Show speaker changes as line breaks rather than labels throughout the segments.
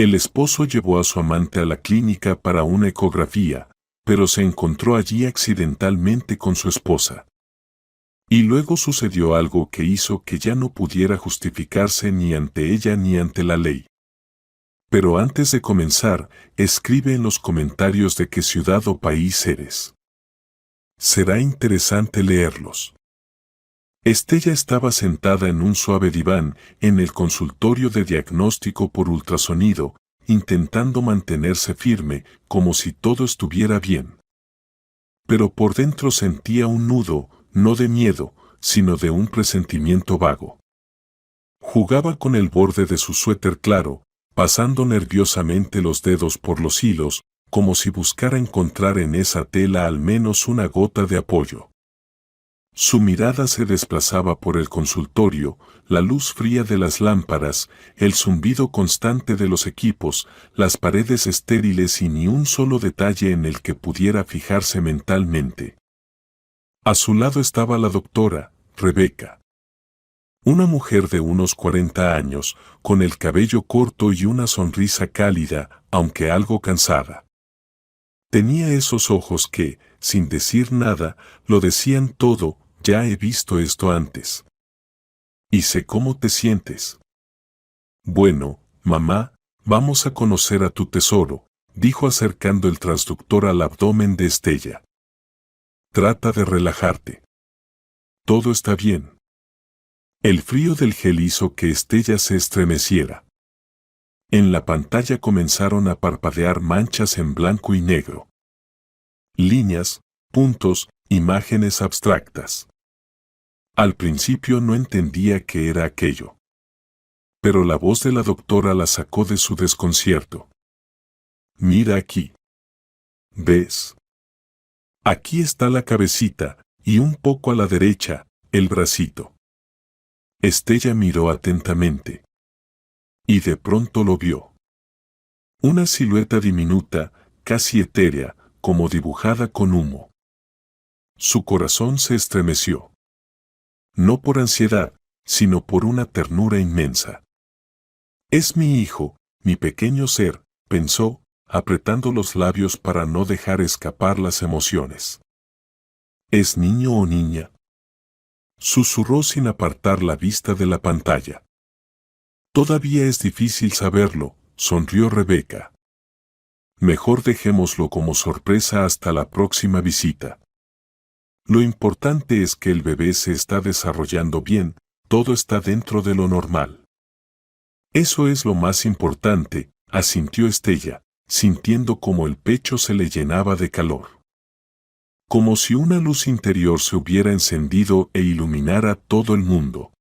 El esposo llevó a su amante a la clínica para una ecografía, pero se encontró allí accidentalmente con su esposa. Y luego sucedió algo que hizo que ya no pudiera justificarse ni ante ella ni ante la ley. Pero antes de comenzar, escribe en los comentarios de qué ciudad o país eres. Será interesante leerlos. Estella estaba sentada en un suave diván en el consultorio de diagnóstico por ultrasonido, intentando mantenerse firme como si todo estuviera bien. Pero por dentro sentía un nudo, no de miedo, sino de un presentimiento vago. Jugaba con el borde de su suéter claro, pasando nerviosamente los dedos por los hilos, como si buscara encontrar en esa tela al menos una gota de apoyo. Su mirada se desplazaba por el consultorio, la luz fría de las lámparas, el zumbido constante de los equipos, las paredes estériles y ni un solo detalle en el que pudiera fijarse mentalmente. A su lado estaba la doctora, Rebeca. Una mujer de unos 40 años, con el cabello corto y una sonrisa cálida, aunque algo cansada. Tenía esos ojos que, sin decir nada, lo decían todo. Ya he visto esto antes. Y sé cómo te sientes. Bueno, mamá, vamos a conocer a tu tesoro, dijo acercando el transductor al abdomen de Estella. Trata de relajarte. Todo está bien. El frío del gel hizo que Estella se estremeciera. En la pantalla comenzaron a parpadear manchas en blanco y negro. Líneas, puntos, imágenes abstractas. Al principio no entendía qué era aquello. Pero la voz de la doctora la sacó de su desconcierto. Mira aquí. ¿Ves? Aquí está la cabecita, y un poco a la derecha, el bracito. Estella miró atentamente. Y de pronto lo vio. Una silueta diminuta, casi etérea, como dibujada con humo. Su corazón se estremeció. No por ansiedad, sino por una ternura inmensa. Es mi hijo, mi pequeño ser, pensó, apretando los labios para no dejar escapar las emociones. ¿Es niño o niña? Susurró sin apartar la vista de la pantalla. Todavía es difícil saberlo, sonrió Rebeca. Mejor dejémoslo como sorpresa hasta la próxima visita. Lo importante es que el bebé se está desarrollando bien, todo está dentro de lo normal. Eso es lo más importante, asintió Estella, sintiendo como el pecho se le llenaba de calor. Como si una luz interior se hubiera encendido e iluminara todo el mundo.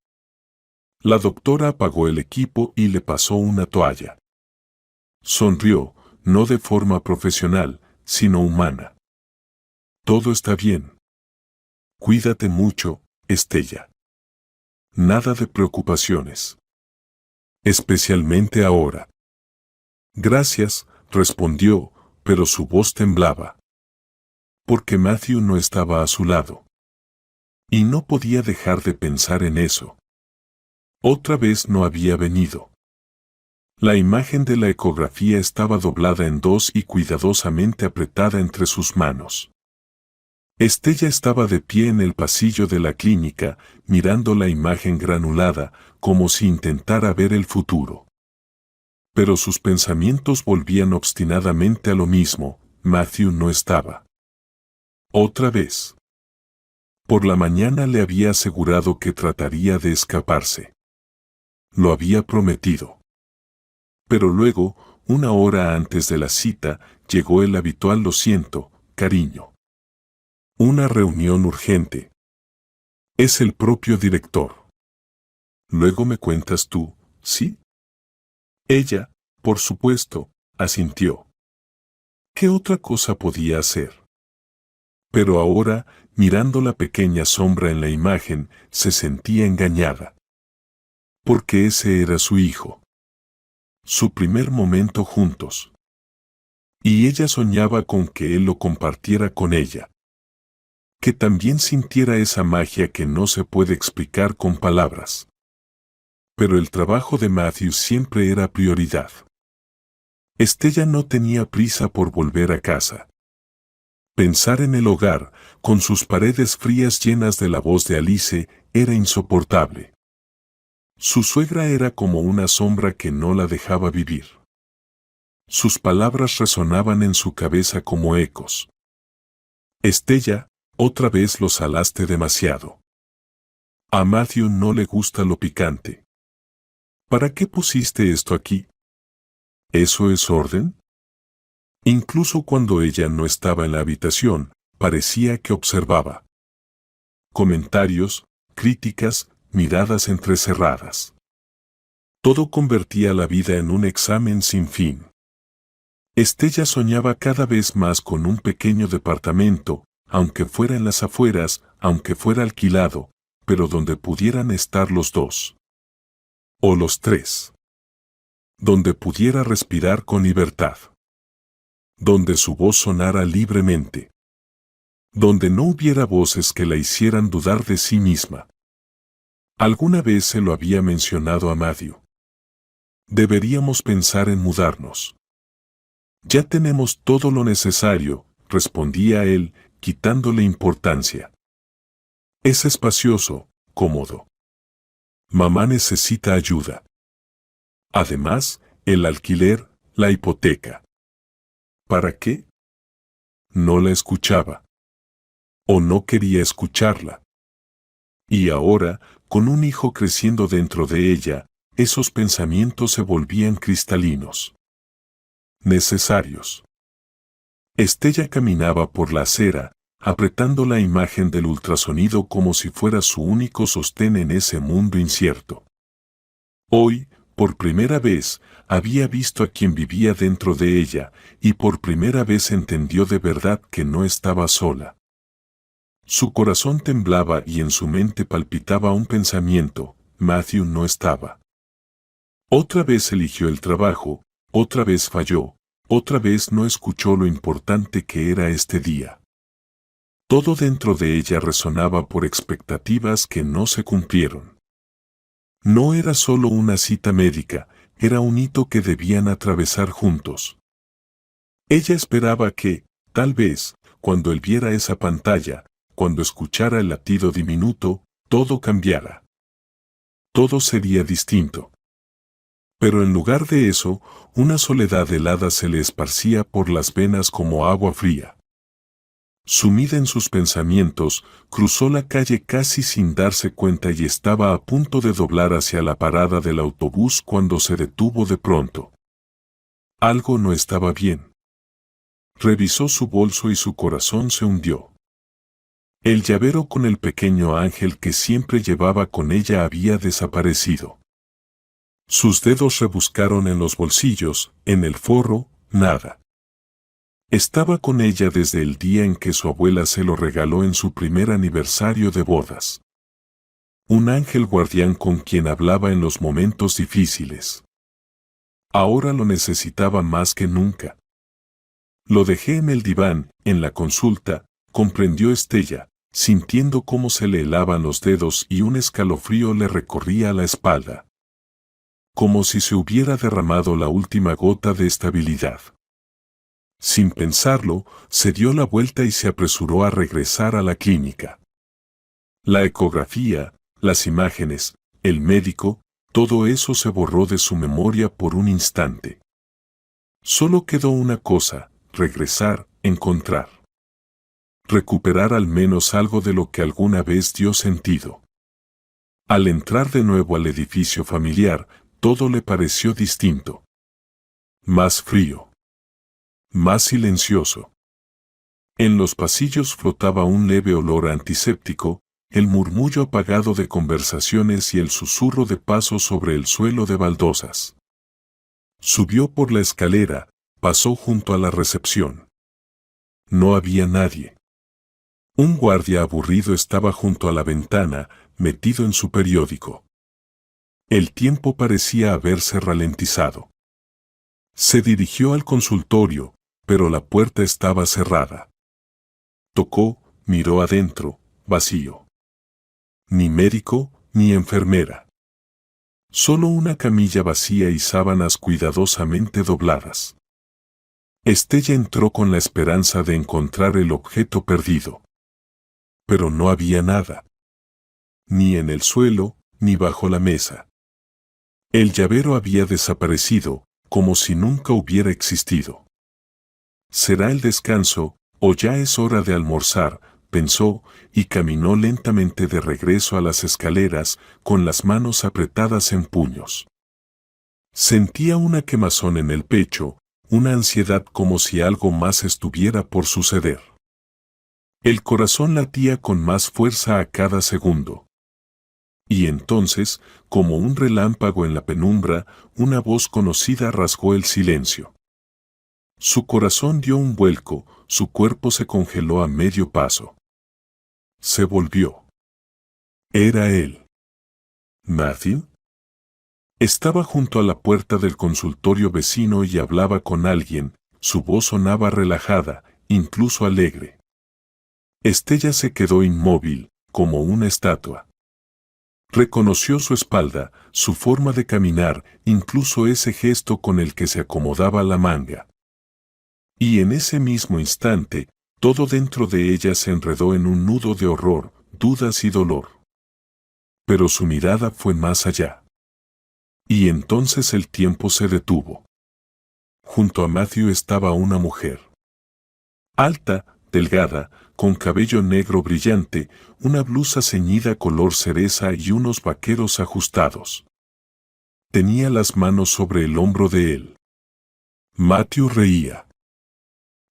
La doctora apagó el equipo y le pasó una toalla. Sonrió, no de forma profesional, sino humana. Todo está bien. Cuídate mucho, Estella. Nada de preocupaciones. Especialmente ahora. Gracias, respondió, pero su voz temblaba. Porque Matthew no estaba a su lado. Y no podía dejar de pensar en eso. Otra vez no había venido. La imagen de la ecografía estaba doblada en dos y cuidadosamente apretada entre sus manos. Estella estaba de pie en el pasillo de la clínica, mirando la imagen granulada, como si intentara ver el futuro. Pero sus pensamientos volvían obstinadamente a lo mismo, Matthew no estaba. Otra vez. Por la mañana le había asegurado que trataría de escaparse. Lo había prometido. Pero luego, una hora antes de la cita, llegó el habitual lo siento, cariño. Una reunión urgente. Es el propio director. Luego me cuentas tú, ¿sí? Ella, por supuesto, asintió. ¿Qué otra cosa podía hacer? Pero ahora, mirando la pequeña sombra en la imagen, se sentía engañada. Porque ese era su hijo. Su primer momento juntos. Y ella soñaba con que él lo compartiera con ella. Que también sintiera esa magia que no se puede explicar con palabras. Pero el trabajo de Matthew siempre era prioridad. Estella no tenía prisa por volver a casa. Pensar en el hogar, con sus paredes frías llenas de la voz de Alice, era insoportable. Su suegra era como una sombra que no la dejaba vivir. Sus palabras resonaban en su cabeza como ecos. Estella, otra vez lo salaste demasiado. A Matthew no le gusta lo picante. ¿Para qué pusiste esto aquí? ¿Eso es orden? Incluso cuando ella no estaba en la habitación, parecía que observaba. Comentarios, críticas, miradas entrecerradas. Todo convertía la vida en un examen sin fin. Estella soñaba cada vez más con un pequeño departamento, aunque fuera en las afueras, aunque fuera alquilado, pero donde pudieran estar los dos. O los tres. Donde pudiera respirar con libertad. Donde su voz sonara libremente. Donde no hubiera voces que la hicieran dudar de sí misma. Alguna vez se lo había mencionado a Matthew. Deberíamos pensar en mudarnos. Ya tenemos todo lo necesario, respondía él, quitándole importancia. Es espacioso, cómodo. Mamá necesita ayuda. Además, el alquiler, la hipoteca. ¿Para qué? No la escuchaba. O no quería escucharla. Y ahora, con un hijo creciendo dentro de ella, esos pensamientos se volvían cristalinos. Necesarios. Estella caminaba por la acera, apretando la imagen del ultrasonido como si fuera su único sostén en ese mundo incierto. Hoy, por primera vez, había visto a quien vivía dentro de ella, y por primera vez entendió de verdad que no estaba sola. Su corazón temblaba y en su mente palpitaba un pensamiento: Matthew no estaba. Otra vez eligió el trabajo, otra vez falló, otra vez no escuchó lo importante que era este día. Todo dentro de ella resonaba por expectativas que no se cumplieron. No era solo una cita médica, era un hito que debían atravesar juntos. Ella esperaba que, tal vez, cuando él viera esa pantalla, cuando escuchara el latido diminuto, todo cambiara. Todo sería distinto. Pero en lugar de eso, una soledad helada se le esparcía por las venas como agua fría. Sumida en sus pensamientos, cruzó la calle casi sin darse cuenta y estaba a punto de doblar hacia la parada del autobús cuando se detuvo de pronto. Algo no estaba bien. Revisó su bolso y su corazón se hundió. El llavero con el pequeño ángel que siempre llevaba con ella había desaparecido. Sus dedos rebuscaron en los bolsillos, en el forro, nada. Estaba con ella desde el día en que su abuela se lo regaló en su primer aniversario de bodas. Un ángel guardián con quien hablaba en los momentos difíciles. Ahora lo necesitaba más que nunca. Lo dejé en el diván, en la consulta, comprendió Estella, sintiendo cómo se le helaban los dedos y un escalofrío le recorría la espalda. Como si se hubiera derramado la última gota de estabilidad. Sin pensarlo, se dio la vuelta y se apresuró a regresar a la clínica. La ecografía, las imágenes, el médico, todo eso se borró de su memoria por un instante. Solo quedó una cosa: regresar, encontrar. Recuperar al menos algo de lo que alguna vez dio sentido. Al entrar de nuevo al edificio familiar, todo le pareció distinto. Más frío. Más silencioso. En los pasillos flotaba un leve olor antiséptico, el murmullo apagado de conversaciones y el susurro de pasos sobre el suelo de baldosas. Subió por la escalera, pasó junto a la recepción. No había nadie. Un guardia aburrido estaba junto a la ventana, metido en su periódico. El tiempo parecía haberse ralentizado. Se dirigió al consultorio, pero la puerta estaba cerrada. Tocó, miró adentro, vacío. Ni médico, ni enfermera. Solo una camilla vacía y sábanas cuidadosamente dobladas. Estella entró con la esperanza de encontrar el objeto perdido. Pero no había nada. Ni en el suelo, ni bajo la mesa. El llavero había desaparecido, como si nunca hubiera existido. ¿Será el descanso, o ya es hora de almorzar?, pensó, y caminó lentamente de regreso a las escaleras, con las manos apretadas en puños. Sentía una quemazón en el pecho, una ansiedad como si algo más estuviera por suceder. El corazón latía con más fuerza a cada segundo. Y entonces, como un relámpago en la penumbra, una voz conocida rasgó el silencio. Su corazón dio un vuelco, su cuerpo se congeló a medio paso. Se volvió. Era él. ¿Matthew? Estaba junto a la puerta del consultorio vecino y hablaba con alguien, su voz sonaba relajada, incluso alegre. Estella se quedó inmóvil, como una estatua. Reconoció su espalda, su forma de caminar, incluso ese gesto con el que se acomodaba la manga. Y en ese mismo instante, todo dentro de ella se enredó en un nudo de horror, dudas y dolor. Pero su mirada fue más allá. Y entonces el tiempo se detuvo. Junto a Matthew estaba una mujer. Alta, delgada, con cabello negro brillante, una blusa ceñida color cereza y unos vaqueros ajustados. Tenía las manos sobre el hombro de él. Matthew reía.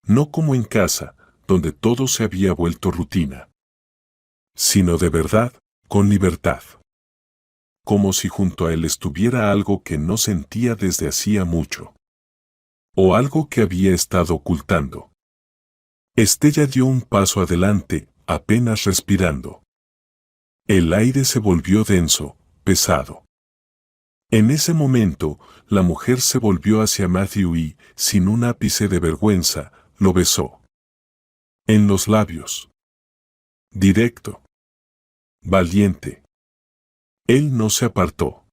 No como en casa, donde todo se había vuelto rutina. Sino de verdad, con libertad. Como si junto a él estuviera algo que no sentía desde hacía mucho. O algo que había estado ocultando. Estella dio un paso adelante, apenas respirando. El aire se volvió denso, pesado. En ese momento, la mujer se volvió hacia Matthew y, sin un ápice de vergüenza, lo besó. En los labios. Directo. Valiente. Él no se apartó.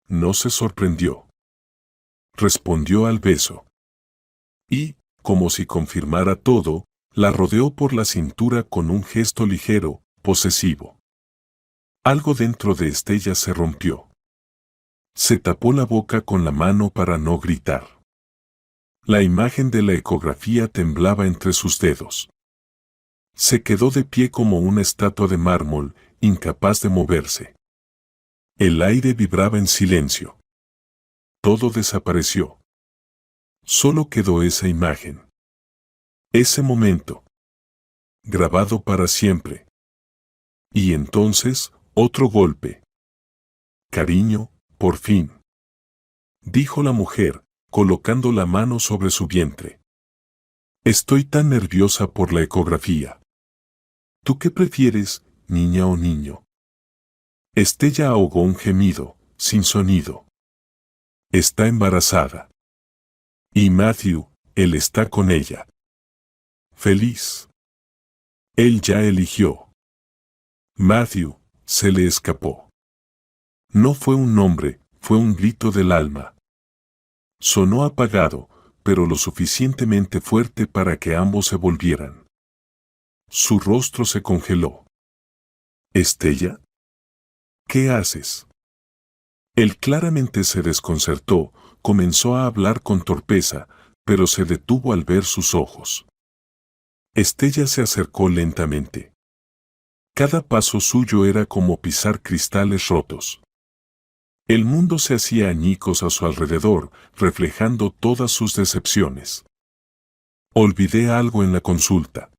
No se sorprendió. Respondió al beso. Y, como si confirmara todo, la rodeó por la cintura con un gesto ligero, posesivo. Algo dentro de Estella se rompió. Se tapó la boca con la mano para no gritar. La imagen de la ecografía temblaba entre sus dedos. Se quedó de pie como una estatua de mármol, incapaz de moverse. El aire vibraba en silencio. Todo desapareció. Solo quedó esa imagen. Ese momento. Grabado para siempre. Y entonces, otro golpe. Cariño, por fin. Dijo la mujer, colocando la mano sobre su vientre. Estoy tan nerviosa por la ecografía. ¿Tú qué prefieres, niña o niño? Estella ahogó un gemido, sin sonido. Está embarazada. Y Matthew, él está con ella. Feliz. Él ya eligió. Matthew, se le escapó. No fue un nombre, fue un grito del alma. Sonó apagado, pero lo suficientemente fuerte para que ambos se volvieran. Su rostro se congeló. ¿Estella? ¿Qué haces? Él claramente se desconcertó, comenzó a hablar con torpeza, pero se detuvo al ver sus ojos. Estella se acercó lentamente. Cada paso suyo era como pisar cristales rotos. El mundo se hacía añicos a su alrededor, reflejando todas sus decepciones. Olvidé algo en la consulta.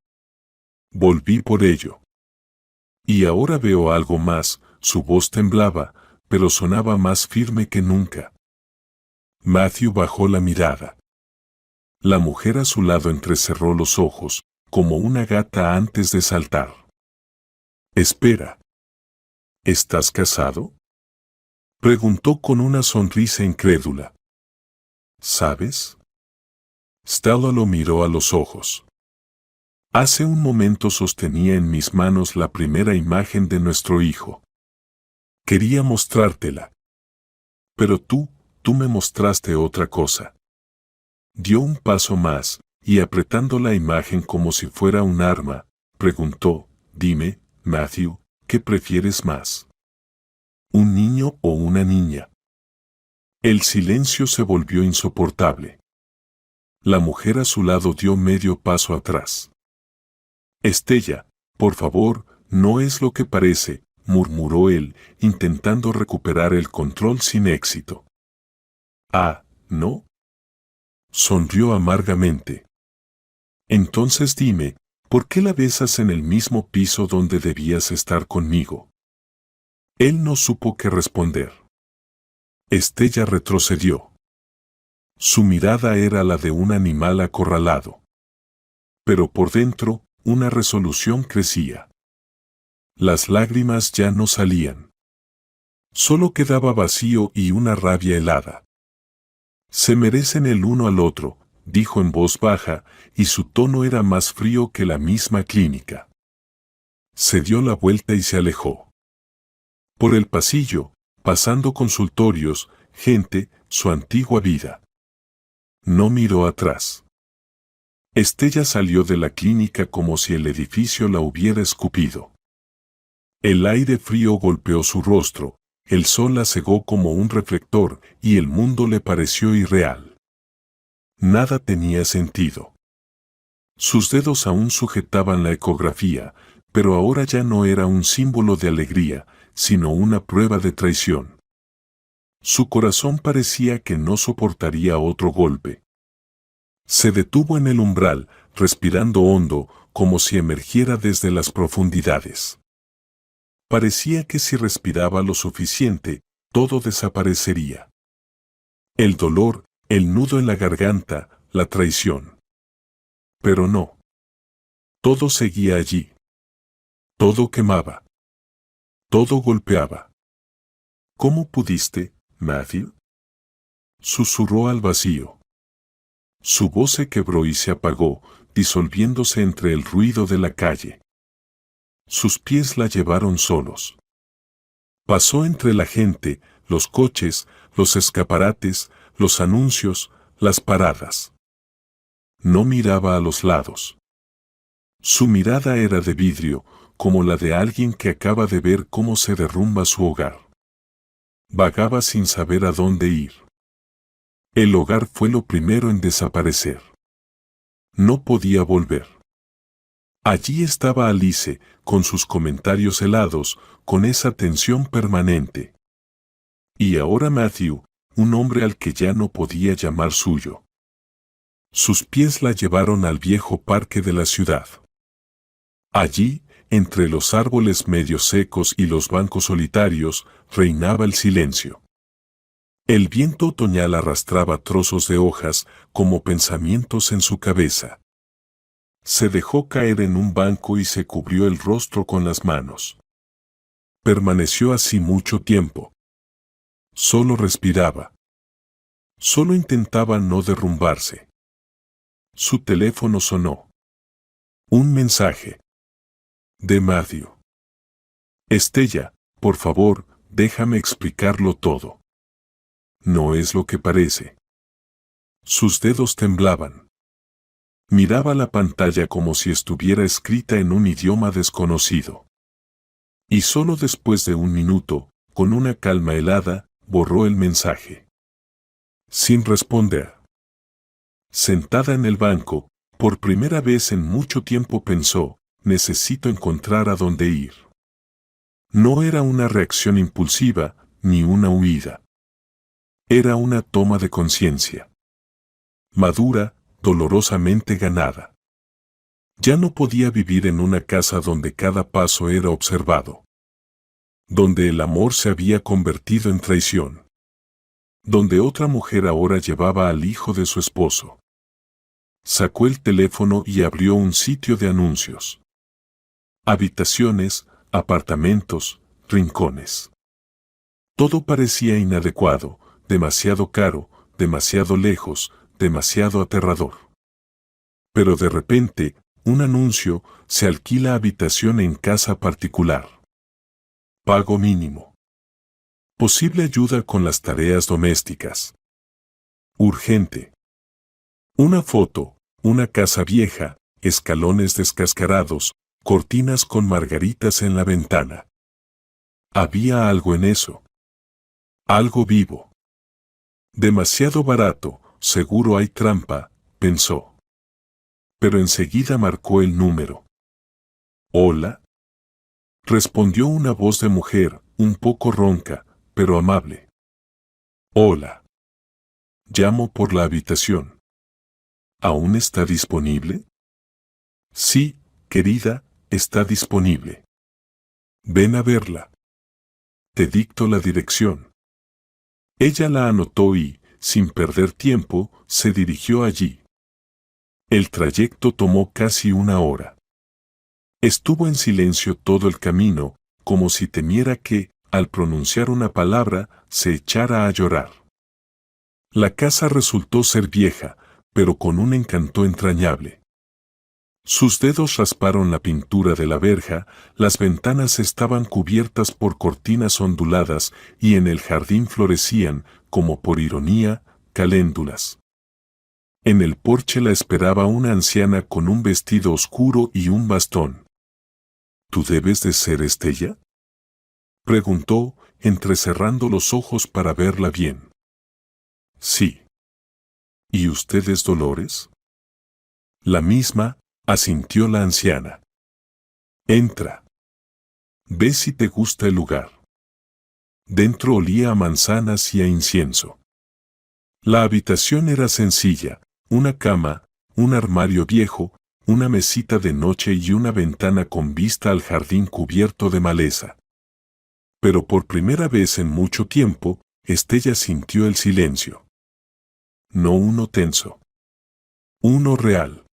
Volví por ello. Y ahora veo algo más, su voz temblaba, pero sonaba más firme que nunca. Matthew bajó la mirada. La mujer a su lado entrecerró los ojos, como una gata antes de saltar. Espera. ¿Estás casado? Preguntó con una sonrisa incrédula. ¿Sabes? Stella lo miró a los ojos. Hace un momento sostenía en mis manos la primera imagen de nuestro hijo. Quería mostrártela. Pero tú me mostraste otra cosa. Dio un paso más, y apretando la imagen como si fuera un arma, preguntó, «Dime, Matthew, ¿qué prefieres más? ¿Un niño o una niña?» El silencio se volvió insoportable. La mujer a su lado dio medio paso atrás. «Estella, por favor, no es lo que parece», murmuró él, intentando recuperar el control sin éxito. «Ah, ¿no?», sonrió amargamente. «Entonces dime, ¿por qué la besas en el mismo piso donde debías estar conmigo?» Él no supo qué responder. Estella retrocedió. Su mirada era la de un animal acorralado. Pero por dentro, una resolución crecía. Las lágrimas ya no salían. Solo quedaba vacío y una rabia helada. «Se merecen el uno al otro», dijo en voz baja, y su tono era más frío que la misma clínica. Se dio la vuelta y se alejó. Por el pasillo, pasando consultorios, gente, su antigua vida. No miró atrás. Estella salió de la clínica como si el edificio la hubiera escupido. El aire frío golpeó su rostro, el sol la cegó como un reflector y el mundo le pareció irreal. Nada tenía sentido. Sus dedos aún sujetaban la ecografía, pero ahora ya no era un símbolo de alegría, sino una prueba de traición. Su corazón parecía que no soportaría otro golpe. Se detuvo en el umbral, respirando hondo, como si emergiera desde las profundidades. Parecía que si respiraba lo suficiente, todo desaparecería. El dolor, el nudo en la garganta, la traición. Pero no. Todo seguía allí. Todo quemaba. Todo golpeaba. «¿Cómo pudiste, Matthew?», susurró al vacío. Su voz se quebró y se apagó, disolviéndose entre el ruido de la calle. Sus pies la llevaron solos. Pasó entre la gente, los coches, los escaparates, los anuncios, las paradas. No miraba a los lados. Su mirada era de vidrio, como la de alguien que acaba de ver cómo se derrumba su hogar. Vagaba sin saber a dónde ir. El hogar fue lo primero en desaparecer. No podía volver. Allí estaba Alice, con sus comentarios helados, con esa tensión permanente. Y ahora Matthew, un hombre al que ya no podía llamar suyo. Sus pies la llevaron al viejo parque de la ciudad. Allí, entre los árboles medio secos y los bancos solitarios, reinaba el silencio. El viento otoñal arrastraba trozos de hojas como pensamientos en su cabeza. Se dejó caer en un banco y se cubrió el rostro con las manos. Permaneció así mucho tiempo. Solo respiraba. Solo intentaba no derrumbarse. Su teléfono sonó. Un mensaje. De Matthew. «Estella, por favor, déjame explicarlo todo. No es lo que parece». Sus dedos temblaban. Miraba la pantalla como si estuviera escrita en un idioma desconocido. Y solo después de un minuto, con una calma helada, borró el mensaje. Sin responder. Sentada en el banco, por primera vez en mucho tiempo pensó, «Necesito encontrar a dónde ir». No era una reacción impulsiva, ni una huida. Era una toma de conciencia. Madura, dolorosamente ganada. Ya no podía vivir en una casa donde cada paso era observado. Donde el amor se había convertido en traición. Donde otra mujer ahora llevaba al hijo de su esposo. Sacó el teléfono y abrió un sitio de anuncios. Habitaciones, apartamentos, rincones. Todo parecía inadecuado, demasiado caro, demasiado lejos, demasiado aterrador. Pero de repente, un anuncio: «Se alquila habitación en casa particular. Pago mínimo. Posible ayuda con las tareas domésticas. Urgente». Una foto, una casa vieja, escalones descascarados, cortinas con margaritas en la ventana. Había algo en eso. Algo vivo. Demasiado barato, seguro hay trampa, pensó. Pero enseguida marcó el número. ¿Hola? Respondió una voz de mujer, un poco ronca, pero amable. Hola. Llamo por la habitación. ¿Aún está disponible? Sí, querida, está disponible. Ven a verla. Te dicto la dirección. Ella la anotó y, sin perder tiempo, se dirigió allí. El trayecto tomó casi una hora. Estuvo en silencio todo el camino, como si temiera que, al pronunciar una palabra, se echara a llorar. La casa resultó ser vieja, pero con un encanto entrañable. Sus dedos rasparon la pintura de la verja, las ventanas estaban cubiertas por cortinas onduladas y en el jardín florecían, como por ironía, caléndulas. En el porche la esperaba una anciana con un vestido oscuro y un bastón. ¿Tú debes de ser Estella?, preguntó, entrecerrando los ojos para verla bien. Sí. ¿Y usted es Dolores? La misma, asintió la anciana. Entra. Ve si te gusta el lugar. Dentro olía a manzanas y a incienso. La habitación era sencilla, una cama, un armario viejo, una mesita de noche y una ventana con vista al jardín cubierto de maleza. Pero por primera vez en mucho tiempo, Estella sintió el silencio. No uno tenso. Uno real.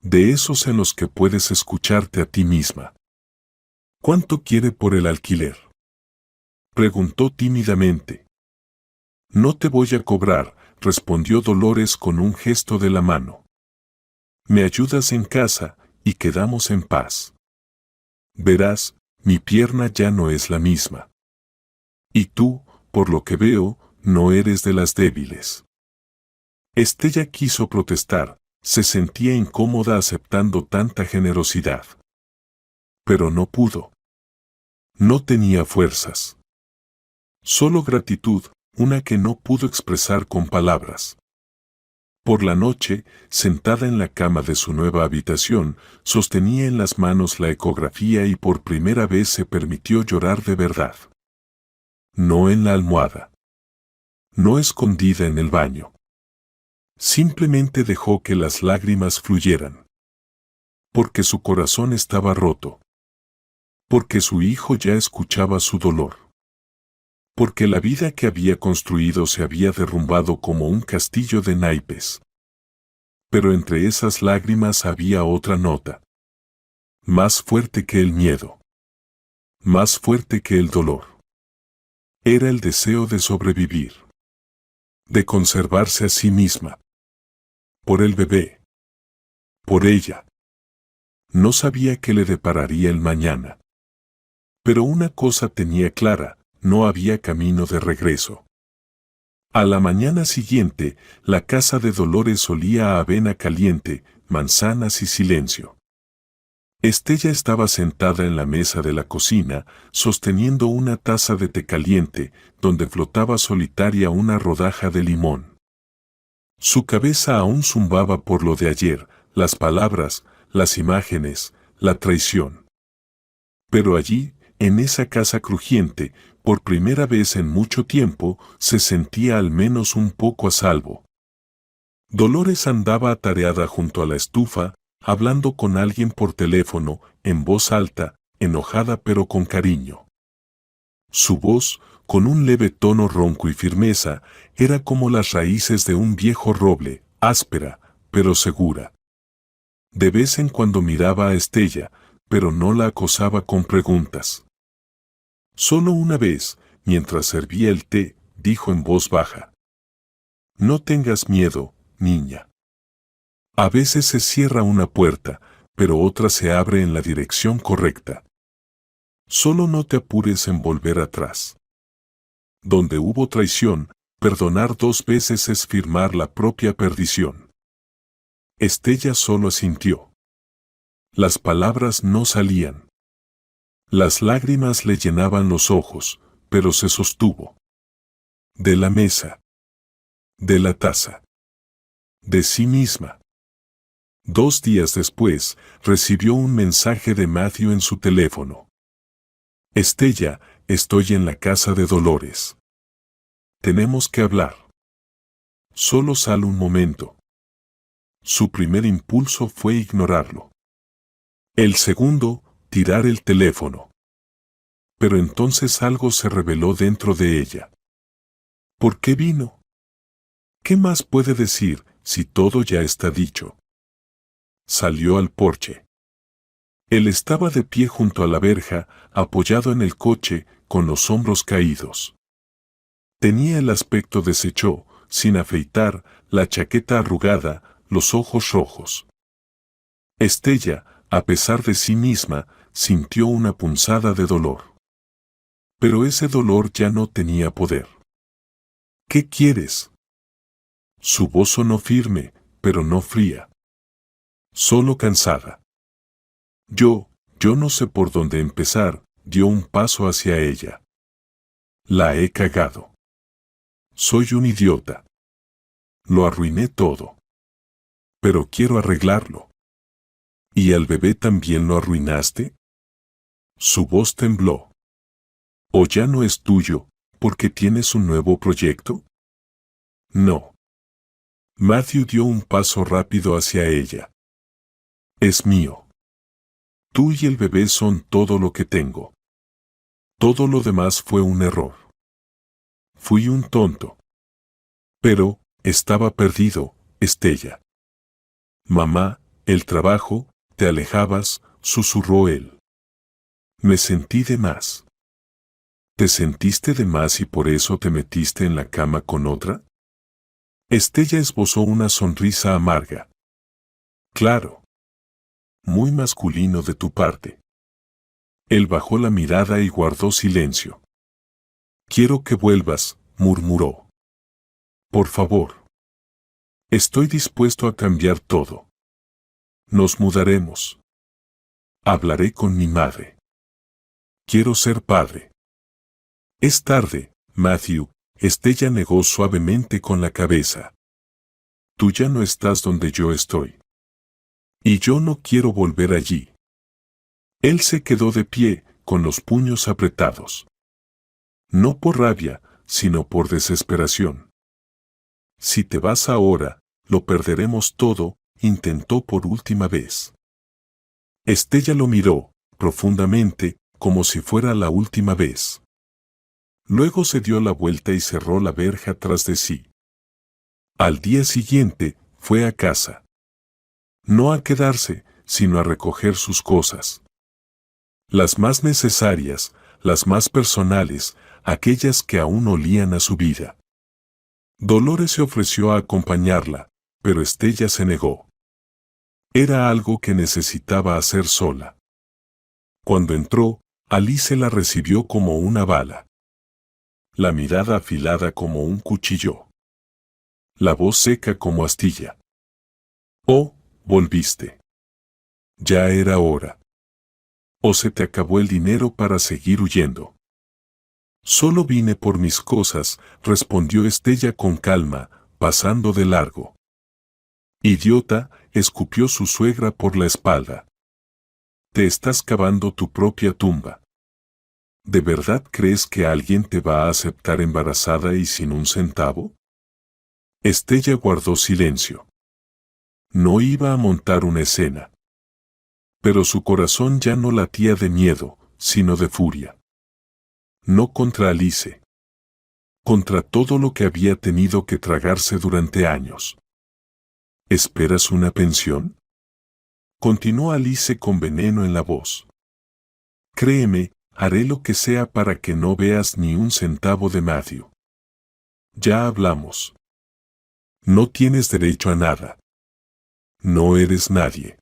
De esos en los que puedes escucharte a ti misma. ¿Cuánto quiere por el alquiler?, preguntó tímidamente. No te voy a cobrar, respondió Dolores con un gesto de la mano. Me ayudas en casa, y quedamos en paz. Verás, mi pierna ya no es la misma. Y tú, por lo que veo, no eres de las débiles. Estella quiso protestar, se sentía incómoda aceptando tanta generosidad. Pero no pudo. No tenía fuerzas. Solo gratitud, una que no pudo expresar con palabras. Por la noche, sentada en la cama de su nueva habitación, sostenía en las manos la ecografía y por primera vez se permitió llorar de verdad. No en la almohada. No escondida en el baño. Simplemente dejó que las lágrimas fluyeran. Porque su corazón estaba roto. Porque su hijo ya escuchaba su dolor. Porque la vida que había construido se había derrumbado como un castillo de naipes. Pero entre esas lágrimas había otra nota. Más fuerte que el miedo. Más fuerte que el dolor. Era el deseo de sobrevivir. De conservarse a sí misma. Por el bebé. Por ella. No sabía qué le depararía el mañana. Pero una cosa tenía clara, no había camino de regreso. A la mañana siguiente, la casa de Dolores olía a avena caliente, manzanas y silencio. Estella estaba sentada en la mesa de la cocina, sosteniendo una taza de té caliente, donde flotaba solitaria una rodaja de limón. Su cabeza aún zumbaba por lo de ayer, las palabras, las imágenes, la traición. Pero allí, en esa casa crujiente, por primera vez en mucho tiempo, se sentía al menos un poco a salvo. Dolores andaba atareada junto a la estufa, hablando con alguien por teléfono, en voz alta, enojada pero con cariño. Su voz, con un leve tono ronco y firmeza, era como las raíces de un viejo roble, áspera, pero segura. De vez en cuando miraba a Estella, pero no la acosaba con preguntas. Solo una vez, mientras servía el té, dijo en voz baja: No tengas miedo, niña. A veces se cierra una puerta, pero otra se abre en la dirección correcta. Solo no te apures en volver atrás. Donde hubo traición, perdonar 2 veces es firmar la propia perdición. Estella solo asintió. Las palabras no salían. Las lágrimas le llenaban los ojos, pero se sostuvo. De la mesa. De la taza. De sí misma. 2 días después, recibió un mensaje de Matthew en su teléfono. Estella, estoy en la casa de Dolores. Tenemos que hablar. Solo sal un momento. Su primer impulso fue ignorarlo. El segundo, tirar el teléfono. Pero entonces algo se reveló dentro de ella. ¿Por qué vino? ¿Qué más puede decir si todo ya está dicho? Salió al porche. Él estaba de pie junto a la verja, apoyado en el coche, con los hombros caídos. Tenía el aspecto deshecho, sin afeitar, la chaqueta arrugada, los ojos rojos. Estella, a pesar de sí misma, sintió una punzada de dolor. Pero ese dolor ya no tenía poder. ¿Qué quieres? Su voz sonó firme, pero no fría. Solo cansada. Yo no sé por dónde empezar, dio un paso hacia ella. La he cagado. Soy un idiota. Lo arruiné todo. Pero quiero arreglarlo. ¿Y al bebé también lo arruinaste? Su voz tembló. ¿O ya no es tuyo, porque tienes un nuevo proyecto? No. Matthew dio un paso rápido hacia ella. Es mío. Tú y el bebé son todo lo que tengo. Todo lo demás fue un error. Fui un tonto. Pero, estaba perdido, Estella. Mamá, el trabajo, te alejabas, susurró él. Me sentí de más. ¿Te sentiste de más y por eso te metiste en la cama con otra? Estella esbozó una sonrisa amarga. Claro. Muy masculino de tu parte. Él bajó la mirada y guardó silencio. Quiero que vuelvas, murmuró. Por favor. Estoy dispuesto a cambiar todo. Nos mudaremos. Hablaré con mi madre. Quiero ser padre. Es tarde, Matthew, Estella negó suavemente con la cabeza. Tú ya no estás donde yo estoy. Y yo no quiero volver allí. Él se quedó de pie, con los puños apretados. No por rabia, sino por desesperación. Si te vas ahora, lo perderemos todo, intentó por última vez. Estella lo miró, profundamente, como si fuera la última vez. Luego se dio la vuelta y cerró la verja tras de sí. Al día siguiente, fue a casa. No a quedarse, sino a recoger sus cosas. Las más necesarias, las más personales, aquellas que aún olían a su vida. Dolores se ofreció a acompañarla, pero Estella se negó. Era algo que necesitaba hacer sola. Cuando entró, Alice la recibió como una bala. La mirada afilada como un cuchillo. La voz seca como astilla. Oh, volviste. Ya era hora. ¿O se te acabó el dinero para seguir huyendo? Solo vine por mis cosas, respondió Estella con calma, pasando de largo. Idiota, escupió su suegra por la espalda. Te estás cavando tu propia tumba. ¿De verdad crees que alguien te va a aceptar embarazada y sin un centavo? Estella guardó silencio. No iba a montar una escena. Pero su corazón ya no latía de miedo, sino de furia. No contra Alice. Contra todo lo que había tenido que tragarse durante años. ¿Esperas una pensión? Continuó Alice con veneno en la voz. Créeme, haré lo que sea para que no veas ni un centavo de Matthew. Ya hablamos. No tienes derecho a nada. No eres nadie.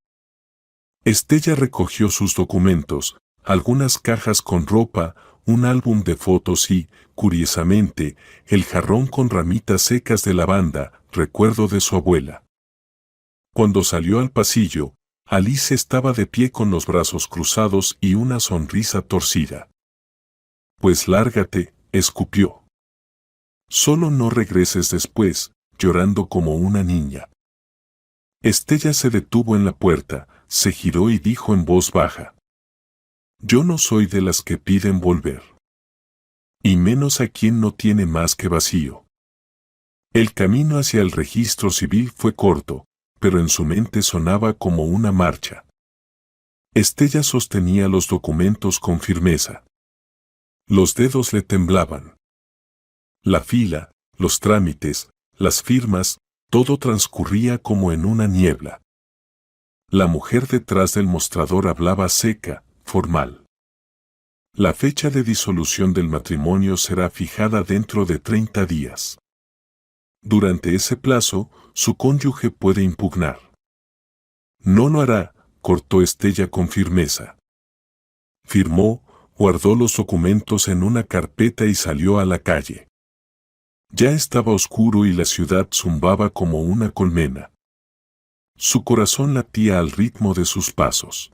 Estella recogió sus documentos, algunas cajas con ropa, un álbum de fotos y, curiosamente, el jarrón con ramitas secas de lavanda, recuerdo de su abuela. Cuando salió al pasillo, Alice estaba de pie con los brazos cruzados y una sonrisa torcida. Pues lárgate, escupió. Solo no regreses después, llorando como una niña. Estella se detuvo en la puerta, se giró y dijo en voz baja: Yo no soy de las que piden volver. Y menos a quien no tiene más que vacío. El camino hacia el registro civil fue corto, pero en su mente sonaba como una marcha. Estella sostenía los documentos con firmeza. Los dedos le temblaban. La fila, los trámites, las firmas, todo transcurría como en una niebla. La mujer detrás del mostrador hablaba seca, formal. La fecha de disolución del matrimonio será fijada dentro de 30 días. Durante ese plazo, su cónyuge puede impugnar. No lo hará, cortó Estella con firmeza. Firmó, guardó los documentos en una carpeta y salió a la calle. Ya estaba oscuro y la ciudad zumbaba como una colmena. Su corazón latía al ritmo de sus pasos.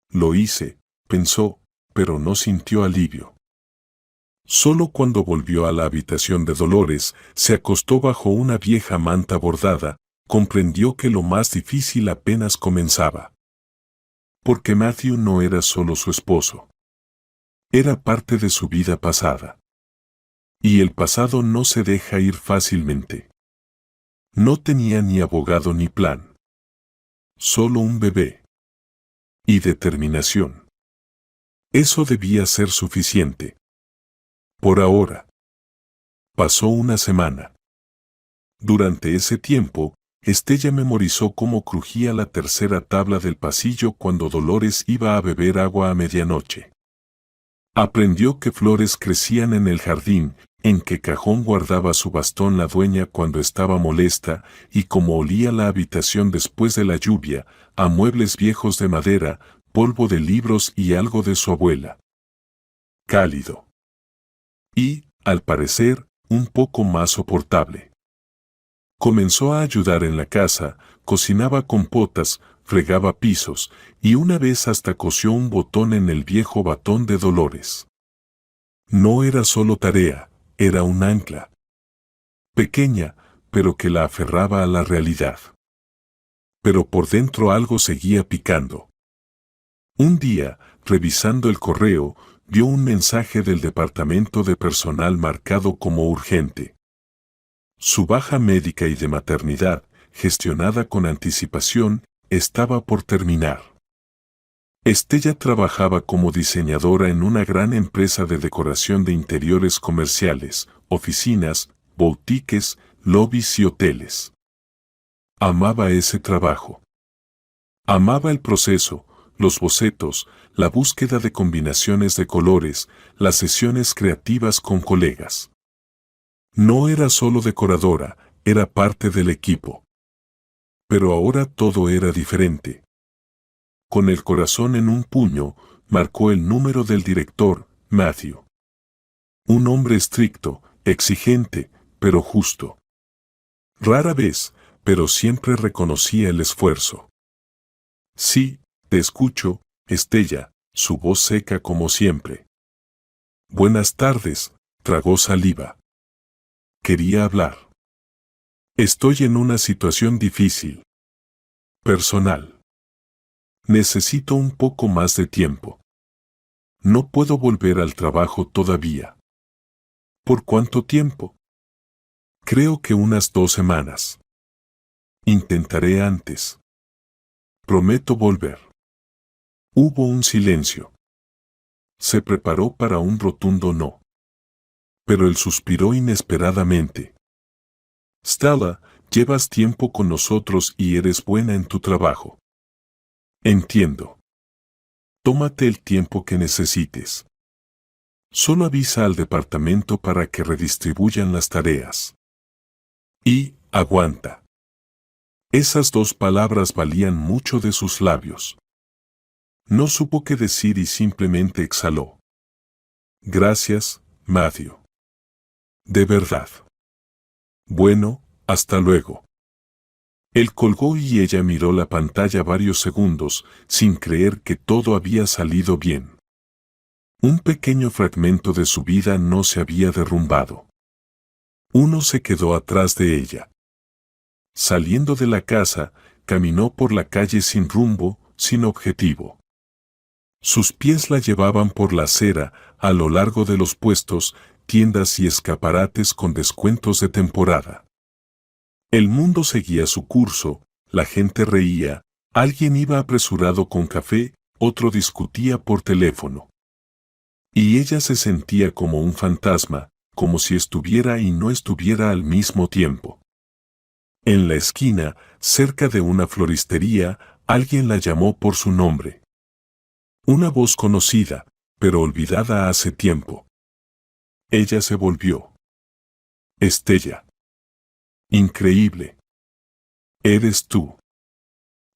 Lo hice, pensó, pero no sintió alivio. Solo cuando volvió a la habitación de Dolores, se acostó bajo una vieja manta bordada, comprendió que lo más difícil apenas comenzaba. Porque Matthew no era solo su esposo. Era parte de su vida pasada. Y el pasado no se deja ir fácilmente. No tenía ni abogado ni plan. Solo un bebé. Y determinación. Eso debía ser suficiente. Por ahora. Pasó una semana. Durante ese tiempo, Estella memorizó cómo crujía la tercera tabla del pasillo cuando Dolores iba a beber agua a medianoche. Aprendió que flores crecían en el jardín, en qué cajón guardaba su bastón la dueña cuando estaba molesta, y cómo olía la habitación después de la lluvia, a muebles viejos de madera, polvo de libros y algo de su abuela. Cálido. Y, al parecer, un poco más soportable. Comenzó a ayudar en la casa, cocinaba compotas, fregaba pisos, y una vez hasta cosió un botón en el viejo batón de Dolores. No era solo tarea, era un ancla. Pequeña, pero que la aferraba a la realidad. Pero por dentro algo seguía picando. Un día, revisando el correo, vio un mensaje del departamento de personal marcado como urgente. Su baja médica y de maternidad, gestionada con anticipación, estaba por terminar. Estella trabajaba como diseñadora en una gran empresa de decoración de interiores comerciales, oficinas, boutiques, lobbies y hoteles. Amaba ese trabajo. Amaba el proceso, los bocetos, la búsqueda de combinaciones de colores, las sesiones creativas con colegas. No era solo decoradora, era parte del equipo. Pero ahora todo era diferente. Con el corazón en un puño, marcó el número del director, Matthew. Un hombre estricto, exigente, pero justo. Rara vez, pero siempre reconocía el esfuerzo. Sí, te escucho, Estella, su voz seca como siempre. Buenas tardes, tragó saliva. Quería hablar. Estoy en una situación difícil. Personal. Necesito un poco más de tiempo. No puedo volver al trabajo todavía. ¿Por cuánto tiempo? Creo que unas 2 semanas. Intentaré antes. Prometo volver. Hubo un silencio. Se preparó para un rotundo no. Pero él suspiró inesperadamente. Stella, llevas tiempo con nosotros y eres buena en tu trabajo. Entiendo. Tómate el tiempo que necesites. Solo avisa al departamento para que redistribuyan las tareas. Y, aguanta. Esas 2 palabras valían mucho de sus labios. No supo qué decir y simplemente exhaló. Gracias, Matthew. De verdad. Bueno, hasta luego. Él colgó y ella miró la pantalla varios segundos, sin creer que todo había salido bien. Un pequeño fragmento de su vida no se había derrumbado. Uno se quedó atrás de ella. Saliendo de la casa, caminó por la calle sin rumbo, sin objetivo. Sus pies la llevaban por la acera, a lo largo de los puestos, tiendas y escaparates con descuentos de temporada. El mundo seguía su curso, la gente reía, alguien iba apresurado con café, otro discutía por teléfono. Y ella se sentía como un fantasma, como si estuviera y no estuviera al mismo tiempo. En la esquina, cerca de una floristería, alguien la llamó por su nombre. Una voz conocida, pero olvidada hace tiempo. Ella se volvió. Estella. Increíble. Eres tú.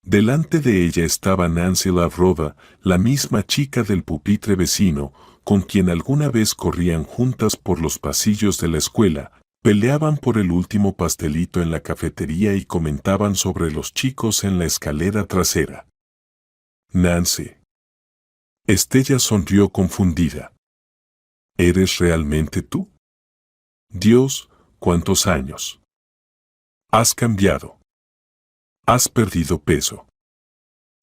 Delante de ella estaba Nancy Lavrova, la misma chica del pupitre vecino, con quien alguna vez corrían juntas por los pasillos de la escuela, peleaban por el último pastelito en la cafetería y comentaban sobre los chicos en la escalera trasera. Nancy. Estella sonrió confundida. ¿Eres realmente tú? Dios, ¿cuántos años? Has cambiado. Has perdido peso.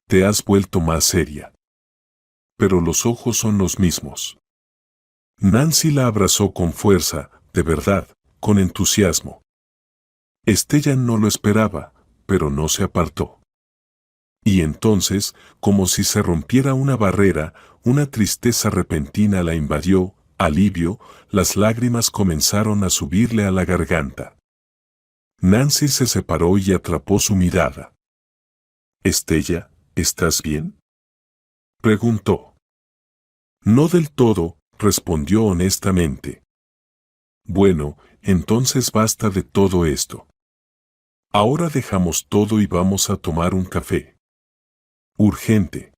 Te has vuelto más seria. Pero los ojos son los mismos. Nancy la abrazó con fuerza, de verdad, con entusiasmo. Estella no lo esperaba, pero no se apartó. Y entonces, como si se rompiera una barrera, una tristeza repentina la invadió, alivio, las lágrimas comenzaron a subirle a la garganta. Nancy se separó y atrapó su mirada. Estella, ¿estás bien? Preguntó. No del todo, respondió honestamente. Bueno, entonces basta de todo esto. Ahora dejamos todo y vamos a tomar un café. Urgente.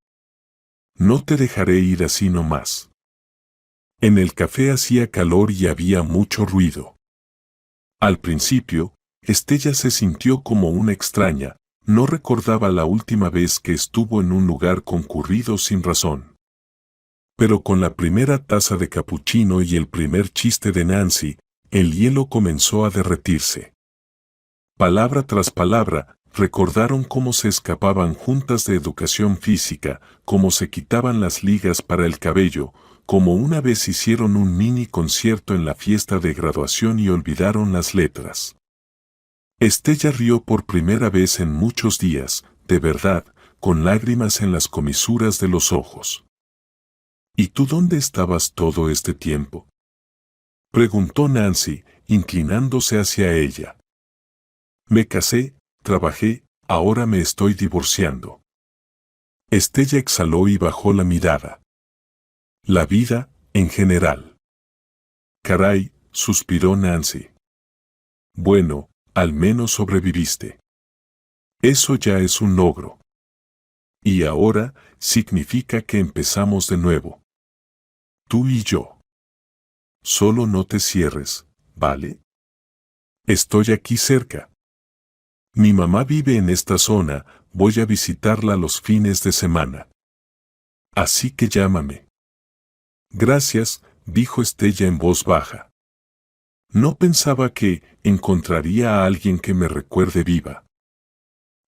No te dejaré ir así nomás. En el café hacía calor y había mucho ruido. Al principio, Estella se sintió como una extraña, no recordaba la última vez que estuvo en un lugar concurrido sin razón. Pero con la primera taza de capuchino y el primer chiste de Nancy, el hielo comenzó a derretirse. Palabra tras palabra, recordaron cómo se escapaban juntas de educación física, cómo se quitaban las ligas para el cabello, cómo una vez hicieron un mini concierto en la fiesta de graduación y olvidaron las letras. Estella rió por primera vez en muchos días, de verdad, con lágrimas en las comisuras de los ojos. ¿Y tú dónde estabas todo este tiempo? Preguntó Nancy, inclinándose hacia ella. Me casé, trabajé, ahora me estoy divorciando. Estella exhaló y bajó la mirada. La vida, en general. Caray, suspiró Nancy. Bueno, al menos sobreviviste. Eso ya es un logro. Y ahora, significa que empezamos de nuevo. Tú y yo. Solo no te cierres, ¿vale? Estoy aquí cerca. Mi mamá vive en esta zona, voy a visitarla los fines de semana. Así que llámame. Gracias, dijo Estella en voz baja. No pensaba que encontraría a alguien que me recuerde viva.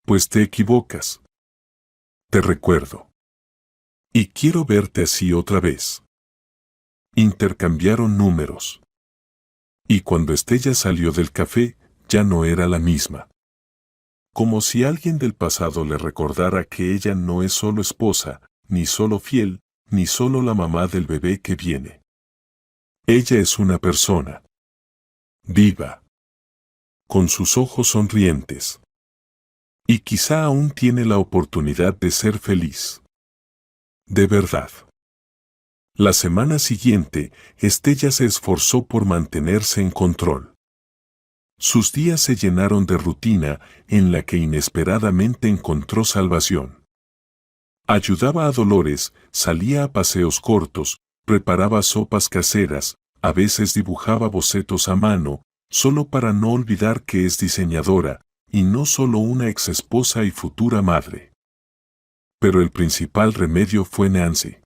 Pues te equivocas. Te recuerdo. Y quiero verte así otra vez. Intercambiaron números. Y cuando Estella salió del café, ya no era la misma. Como si alguien del pasado le recordara que ella no es solo esposa, ni solo fiel, ni solo la mamá del bebé que viene. Ella es una persona. Viva. Con sus ojos sonrientes. Y quizá aún tiene la oportunidad de ser feliz. De verdad. La semana siguiente, Estella se esforzó por mantenerse en control. Sus días se llenaron de rutina en la que inesperadamente encontró salvación. Ayudaba a Dolores, salía a paseos cortos, preparaba sopas caseras, a veces dibujaba bocetos a mano, solo para no olvidar que es diseñadora, y no solo una exesposa y futura madre. Pero el principal remedio fue Nancy.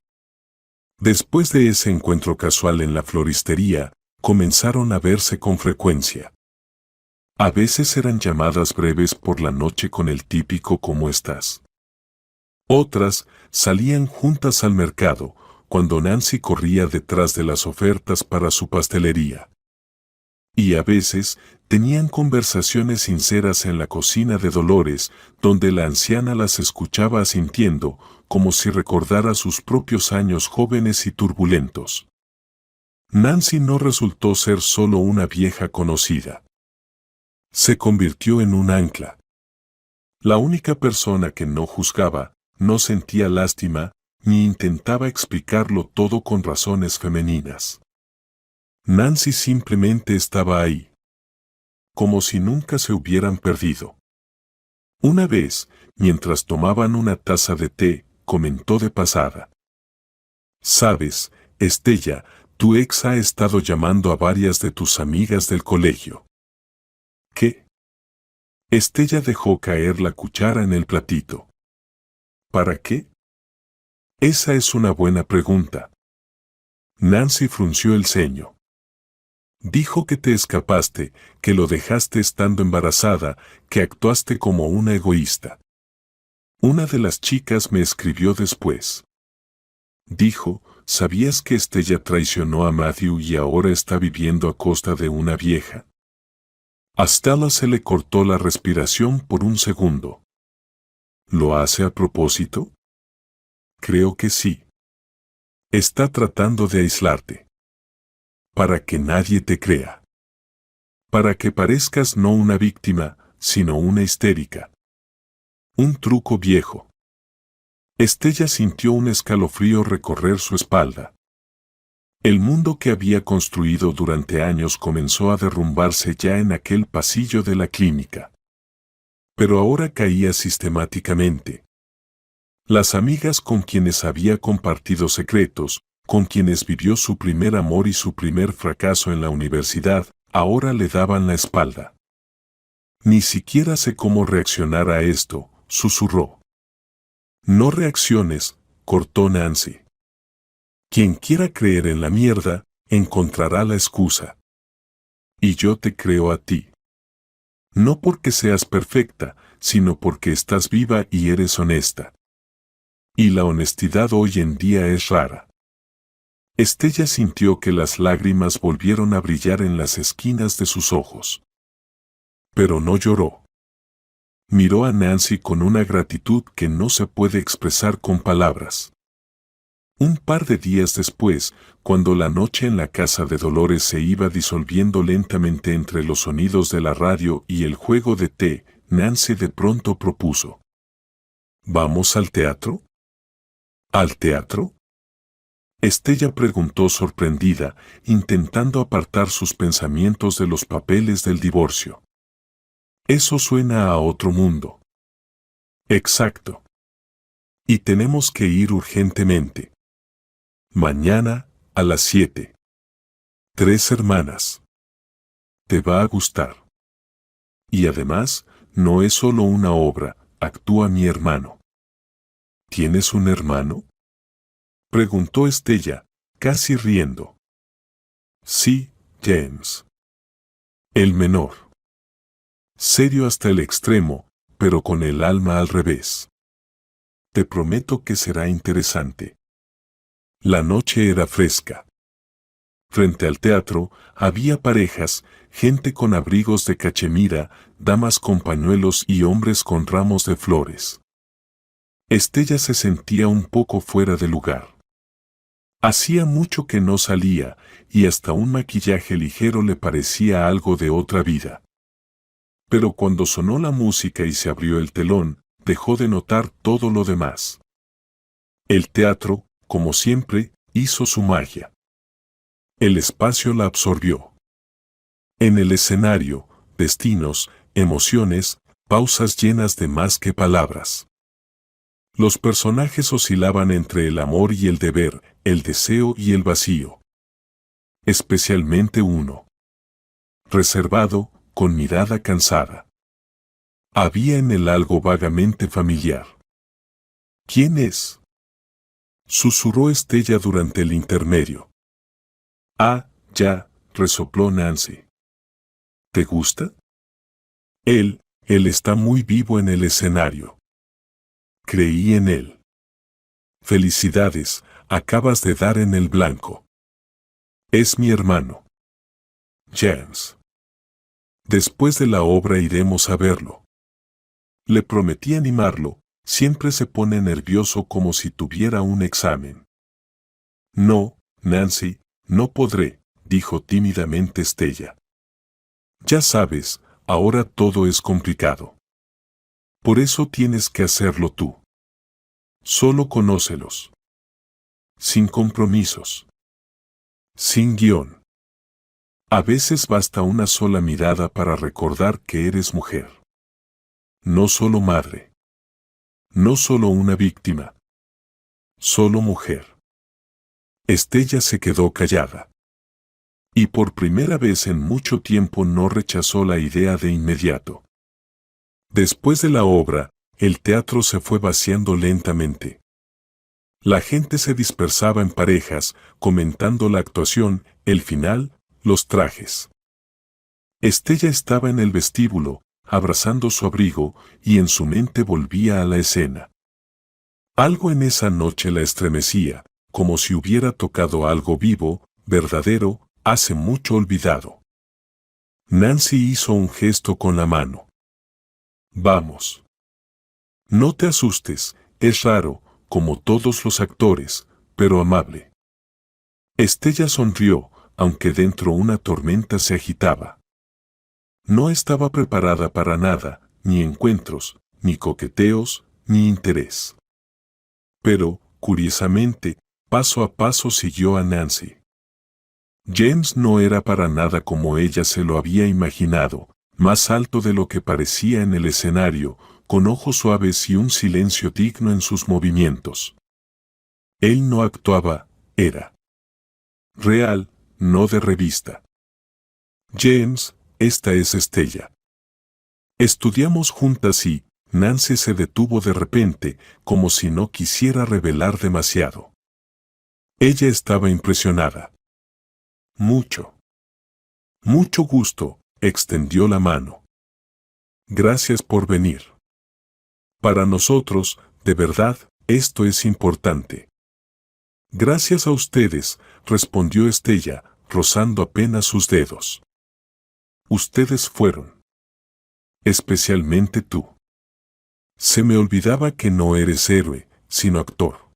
Después de ese encuentro casual en la floristería, comenzaron a verse con frecuencia. A veces eran llamadas breves por la noche con el típico ¿cómo estás? Otras, salían juntas al mercado, cuando Nancy corría detrás de las ofertas para su pastelería. Y a veces, tenían conversaciones sinceras en la cocina de Dolores, donde la anciana las escuchaba asintiendo, como si recordara sus propios años jóvenes y turbulentos. Nancy no resultó ser solo una vieja conocida. Se convirtió en un ancla. La única persona que no juzgaba, no sentía lástima, ni intentaba explicarlo todo con razones femeninas. Nancy simplemente estaba ahí. Como si nunca se hubieran perdido. Una vez, mientras tomaban una taza de té, comentó de pasada. «Sabes, Estella, tu ex ha estado llamando a varias de tus amigas del colegio». ¿Qué? Estella dejó caer la cuchara en el platito. ¿Para qué? Esa es una buena pregunta. Nancy frunció el ceño. Dijo que te escapaste, que lo dejaste estando embarazada, que actuaste como una egoísta. Una de las chicas me escribió después. Dijo, ¿sabías que Estella traicionó a Matthew y ahora está viviendo a costa de una vieja? A Stella se le cortó la respiración por un segundo. ¿Lo hace a propósito? Creo que sí. Está tratando de aislarte. Para que nadie te crea. Para que parezcas no una víctima, sino una histérica. Un truco viejo. Estella sintió un escalofrío recorrer su espalda. El mundo que había construido durante años comenzó a derrumbarse ya en aquel pasillo de la clínica. Pero ahora caía sistemáticamente. Las amigas con quienes había compartido secretos, con quienes vivió su primer amor y su primer fracaso en la universidad, ahora le daban la espalda. Ni siquiera sé cómo reaccionar a esto, susurró. No reacciones, cortó Nancy. Quien quiera creer en la mierda, encontrará la excusa. Y yo te creo a ti. No porque seas perfecta, sino porque estás viva y eres honesta. Y la honestidad hoy en día es rara. Estella sintió que las lágrimas volvieron a brillar en las esquinas de sus ojos. Pero no lloró. Miró a Nancy con una gratitud que no se puede expresar con palabras. Un par de días después, cuando la noche en la casa de Dolores se iba disolviendo lentamente entre los sonidos de la radio y el juego de té, Nancy de pronto propuso. ¿Vamos al teatro? ¿Al teatro? Estella preguntó sorprendida, intentando apartar sus pensamientos de los papeles del divorcio. Eso suena a otro mundo. Exacto. Y tenemos que ir urgentemente. Mañana, a las 7. 3 hermanas. Te va a gustar. Y además, no es solo una obra, actúa mi hermano. ¿Tienes un hermano? Preguntó Estella, casi riendo. Sí, James. El menor. Serio hasta el extremo, pero con el alma al revés. Te prometo que será interesante. La noche era fresca. Frente al teatro había parejas, gente con abrigos de cachemira, damas con pañuelos y hombres con ramos de flores. Estella se sentía un poco fuera de lugar. Hacía mucho que no salía, y hasta un maquillaje ligero le parecía algo de otra vida. Pero cuando sonó la música y se abrió el telón, dejó de notar todo lo demás. El teatro, como siempre, hizo su magia. El espacio la absorbió. En el escenario, destinos, emociones, pausas llenas de más que palabras. Los personajes oscilaban entre el amor y el deber, el deseo y el vacío. Especialmente uno. Reservado, con mirada cansada. Había en él algo vagamente familiar. ¿Quién es? Susurró Estella durante el intermedio. Ah, ya, resopló Nancy. ¿Te gusta? Él está muy vivo en el escenario. Creí en él. Felicidades, acabas de dar en el blanco. Es mi hermano. James. Después de la obra iremos a verlo. Le prometí animarlo, siempre se pone nervioso como si tuviera un examen. No, Nancy, no podré, dijo tímidamente Estella. Ya sabes, ahora todo es complicado. Por eso tienes que hacerlo tú. Solo conócelos. Sin compromisos. Sin guión. A veces basta una sola mirada para recordar que eres mujer. No solo madre. No solo una víctima. Solo mujer. Estella se quedó callada. Y por primera vez en mucho tiempo no rechazó la idea de inmediato. Después de la obra, el teatro se fue vaciando lentamente. La gente se dispersaba en parejas, comentando la actuación, el final, los trajes. Estella estaba en el vestíbulo, abrazando su abrigo, y en su mente volvía a la escena. Algo en esa noche la estremecía, como si hubiera tocado algo vivo, verdadero, hace mucho olvidado. Nancy hizo un gesto con la mano. Vamos. No te asustes, es raro, como todos los actores, pero amable. Estella sonrió, aunque dentro una tormenta se agitaba. No estaba preparada para nada, ni encuentros, ni coqueteos, ni interés. Pero, curiosamente, paso a paso siguió a Nancy. James no era para nada como ella se lo había imaginado, más alto de lo que parecía en el escenario, con ojos suaves y un silencio digno en sus movimientos. Él no actuaba, era real, no de revista. James, esta es Estella. Estudiamos juntas y, Nancy se detuvo de repente, como si no quisiera revelar demasiado. Ella estaba impresionada. Mucho. Mucho gusto, extendió la mano. Gracias por venir. Para nosotros, de verdad, esto es importante. Gracias a ustedes, respondió Estella, rozando apenas sus dedos. Ustedes fueron. Especialmente tú. Se me olvidaba que no eres héroe, sino actor.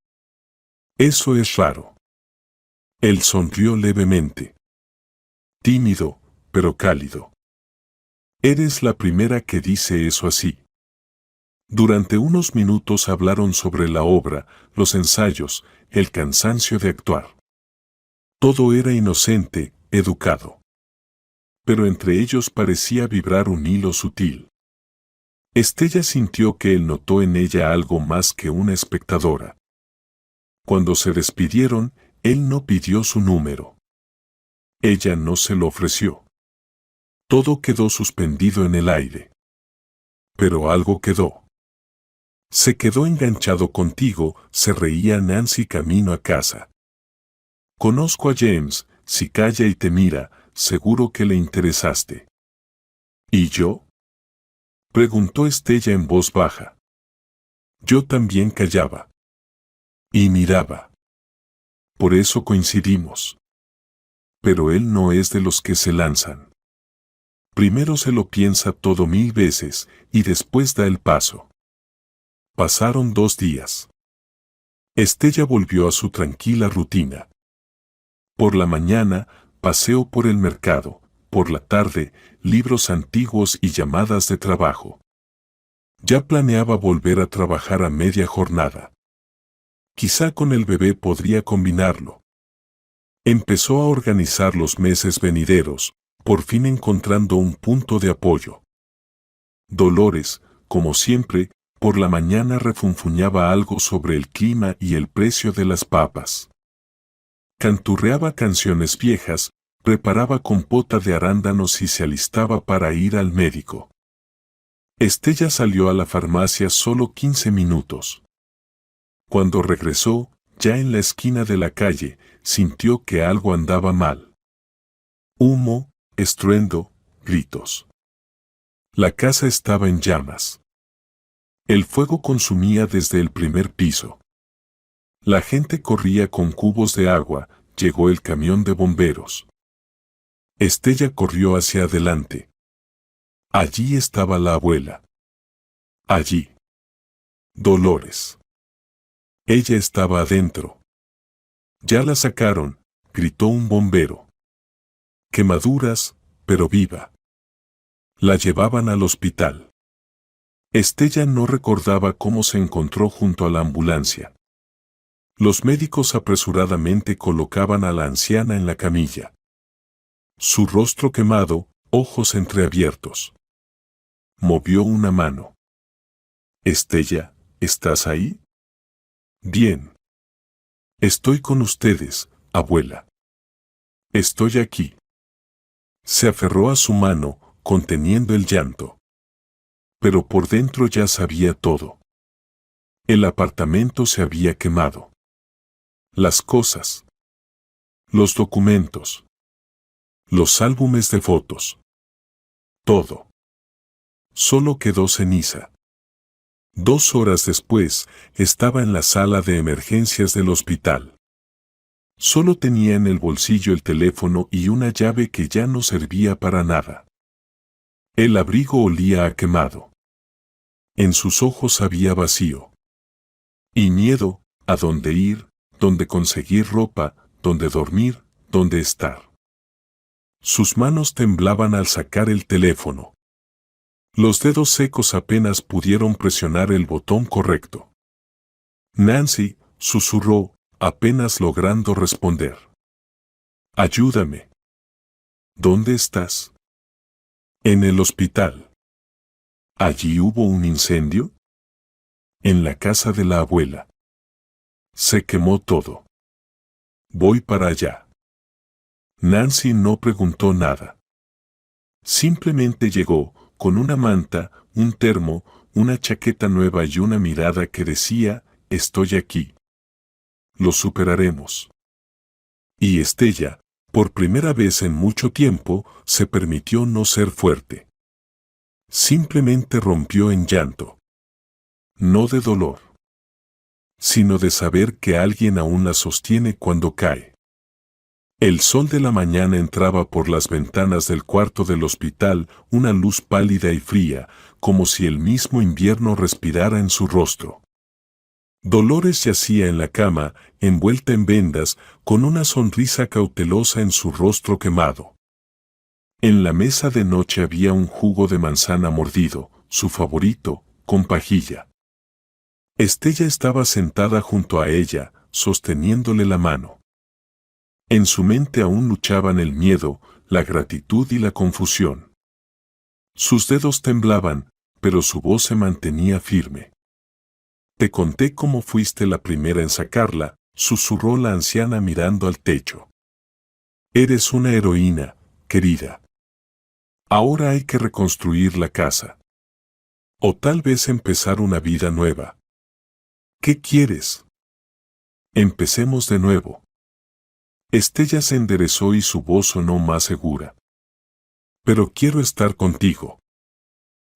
Eso es raro. Él sonrió levemente. Tímido, pero cálido. Eres la primera que dice eso así. Durante unos minutos hablaron sobre la obra, los ensayos, el cansancio de actuar. Todo era inocente, educado. Pero entre ellos parecía vibrar un hilo sutil. Estella sintió que él notó en ella algo más que una espectadora. Cuando se despidieron, él no pidió su número. Ella no se lo ofreció. Todo quedó suspendido en el aire. Pero algo quedó. Se quedó enganchado contigo, se reía Nancy camino a casa. Conozco a James, si calla y te mira, seguro que le interesaste. ¿Y yo? Preguntó Estella en voz baja. Yo también callaba. Y miraba. Por eso coincidimos. Pero él no es de los que se lanzan. Primero se lo piensa todo 1000 veces, y después da el paso. Pasaron 2 días. Estella volvió a su tranquila rutina. Por la mañana, paseo por el mercado, por la tarde, libros antiguos y llamadas de trabajo. Ya planeaba volver a trabajar a media jornada. Quizá con el bebé podría combinarlo. Empezó a organizar los meses venideros, por fin encontrando un punto de apoyo. Dolores, como siempre, por la mañana refunfuñaba algo sobre el clima y el precio de las papas. Canturreaba canciones viejas, preparaba compota de arándanos y se alistaba para ir al médico. Estella salió a la farmacia solo 15 minutos. Cuando regresó, ya en la esquina de la calle, sintió que algo andaba mal. Humo, estruendo, gritos. La casa estaba en llamas. El fuego consumía desde el primer piso. La gente corría con cubos de agua, llegó el camión de bomberos. Estella corrió hacia adelante. Allí estaba la abuela. Allí. Dolores. Ella estaba adentro. Ya la sacaron, gritó un bombero. Quemaduras, pero viva. La llevaban al hospital. Estella no recordaba cómo se encontró junto a la ambulancia. Los médicos apresuradamente colocaban a la anciana en la camilla. Su rostro quemado, ojos entreabiertos. Movió una mano. Estella, ¿estás ahí? Bien. Estoy con ustedes, abuela. Estoy aquí. Se aferró a su mano, conteniendo el llanto. Pero por dentro ya sabía todo. El apartamento se había quemado. Las cosas. Los documentos. Los álbumes de fotos. Todo. Solo quedó ceniza. 2 horas después, estaba en la sala de emergencias del hospital. Solo tenía en el bolsillo el teléfono y una llave que ya no servía para nada. El abrigo olía a quemado. En sus ojos había vacío. Y miedo, a dónde ir, dónde conseguir ropa, dónde dormir, dónde estar. Sus manos temblaban al sacar el teléfono. Los dedos secos apenas pudieron presionar el botón correcto. Nancy, susurró, apenas logrando responder. Ayúdame. ¿Dónde estás? En el hospital. ¿Allí hubo un incendio? En la casa de la abuela. Se quemó todo. Voy para allá. Nancy no preguntó nada. Simplemente llegó, con una manta, un termo, una chaqueta nueva y una mirada que decía, estoy aquí. Lo superaremos. Y Estella, por primera vez en mucho tiempo, se permitió no ser fuerte. Simplemente rompió en llanto. No de dolor, sino de saber que alguien aún la sostiene cuando cae. El sol de la mañana entraba por las ventanas del cuarto del hospital, una luz pálida y fría, como si el mismo invierno respirara en su rostro. Dolores yacía en la cama, envuelta en vendas, con una sonrisa cautelosa en su rostro quemado. En la mesa de noche había un jugo de manzana mordido, su favorito, con pajilla. Estella estaba sentada junto a ella, sosteniéndole la mano. En su mente aún luchaban el miedo, la gratitud y la confusión. Sus dedos temblaban, pero su voz se mantenía firme. Te conté cómo fuiste la primera en sacarla, susurró la anciana mirando al techo. Eres una heroína, querida. Ahora hay que reconstruir la casa. O tal vez empezar una vida nueva. ¿Qué quieres? Empecemos de nuevo. Estella se enderezó y su voz sonó más segura. Pero quiero estar contigo.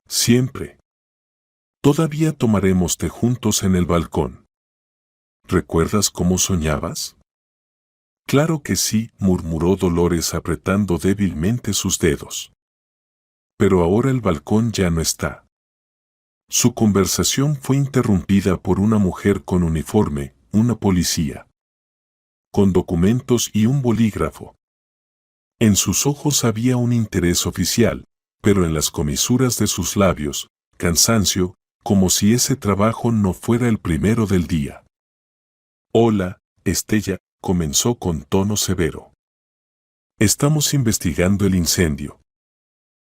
Siempre. Todavía tomaremos té juntos en el balcón. ¿Recuerdas cómo soñabas? Claro que sí, murmuró Dolores apretando débilmente sus dedos. Pero ahora el balcón ya no está. Su conversación fue interrumpida por una mujer con uniforme, una policía. Con documentos y un bolígrafo. En sus ojos había un interés oficial, pero en las comisuras de sus labios, cansancio, como si ese trabajo no fuera el primero del día. Hola, Estella, comenzó con tono severo. Estamos investigando el incendio.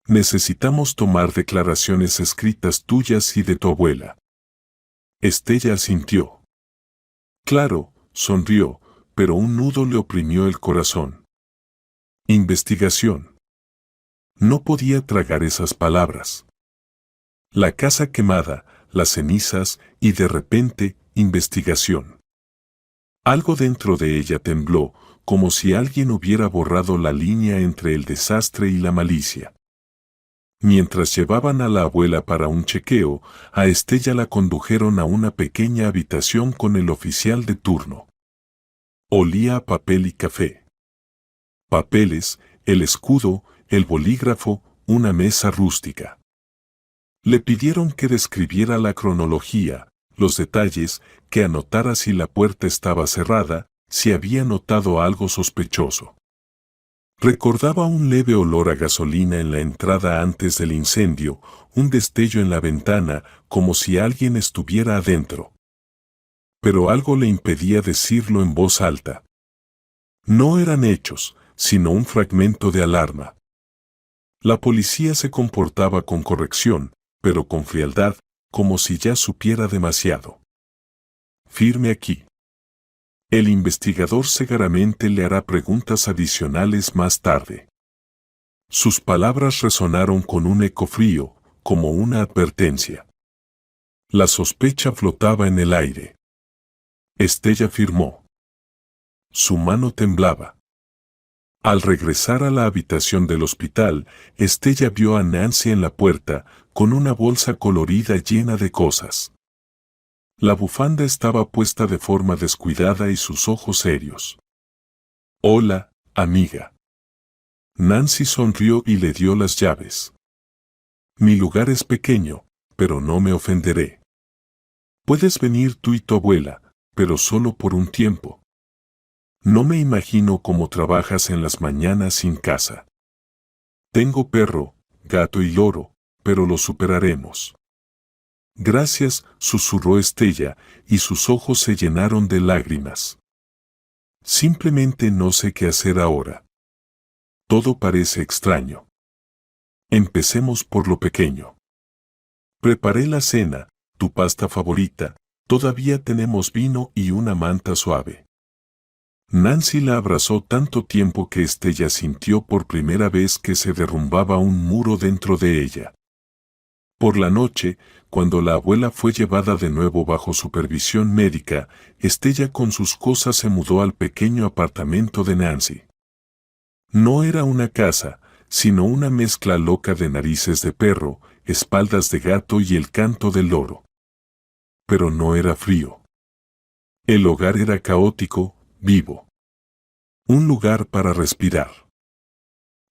Necesitamos tomar declaraciones escritas tuyas y de tu abuela. Estella asintió. Claro, sonrió, pero un nudo le oprimió el corazón. Investigación. No podía tragar esas palabras. La casa quemada, las cenizas y de repente, investigación. Algo dentro de ella tembló, como si alguien hubiera borrado la línea entre el desastre y la malicia. Mientras llevaban a la abuela para un chequeo, a Estella la condujeron a una pequeña habitación con el oficial de turno. Olía a papel y café. Papeles, el escudo, el bolígrafo, una mesa rústica. Le pidieron que describiera la cronología, los detalles, que anotara si la puerta estaba cerrada, si había notado algo sospechoso. Recordaba un leve olor a gasolina en la entrada antes del incendio, un destello en la ventana, como si alguien estuviera adentro. Pero algo le impedía decirlo en voz alta. No eran hechos, sino un fragmento de alarma. La policía se comportaba con corrección, pero con frialdad, como si ya supiera demasiado. Firme aquí. El investigador seguramente le hará preguntas adicionales más tarde. Sus palabras resonaron con un eco frío, como una advertencia. La sospecha flotaba en el aire. Estella firmó. Su mano temblaba. Al regresar a la habitación del hospital, Estella vio a Nancy en la puerta, con una bolsa colorida llena de cosas. La bufanda estaba puesta de forma descuidada y sus ojos serios. Hola, amiga. Nancy sonrió y le dio las llaves. Mi lugar es pequeño, pero no me ofenderé. Puedes venir tú y tu abuela, pero solo por un tiempo. No me imagino cómo trabajas en las mañanas sin casa. Tengo perro, gato y loro, pero lo superaremos. Gracias, susurró Estella, y sus ojos se llenaron de lágrimas. Simplemente no sé qué hacer ahora. Todo parece extraño. Empecemos por lo pequeño. Preparé la cena, tu pasta favorita, todavía tenemos vino y una manta suave. Nancy la abrazó tanto tiempo que Estella sintió por primera vez que se derrumbaba un muro dentro de ella. Por la noche, cuando la abuela fue llevada de nuevo bajo supervisión médica, Estella con sus cosas se mudó al pequeño apartamento de Nancy. No era una casa, sino una mezcla loca de narices de perro, espaldas de gato y el canto del loro. Pero no era frío. El hogar era caótico, vivo. Un lugar para respirar.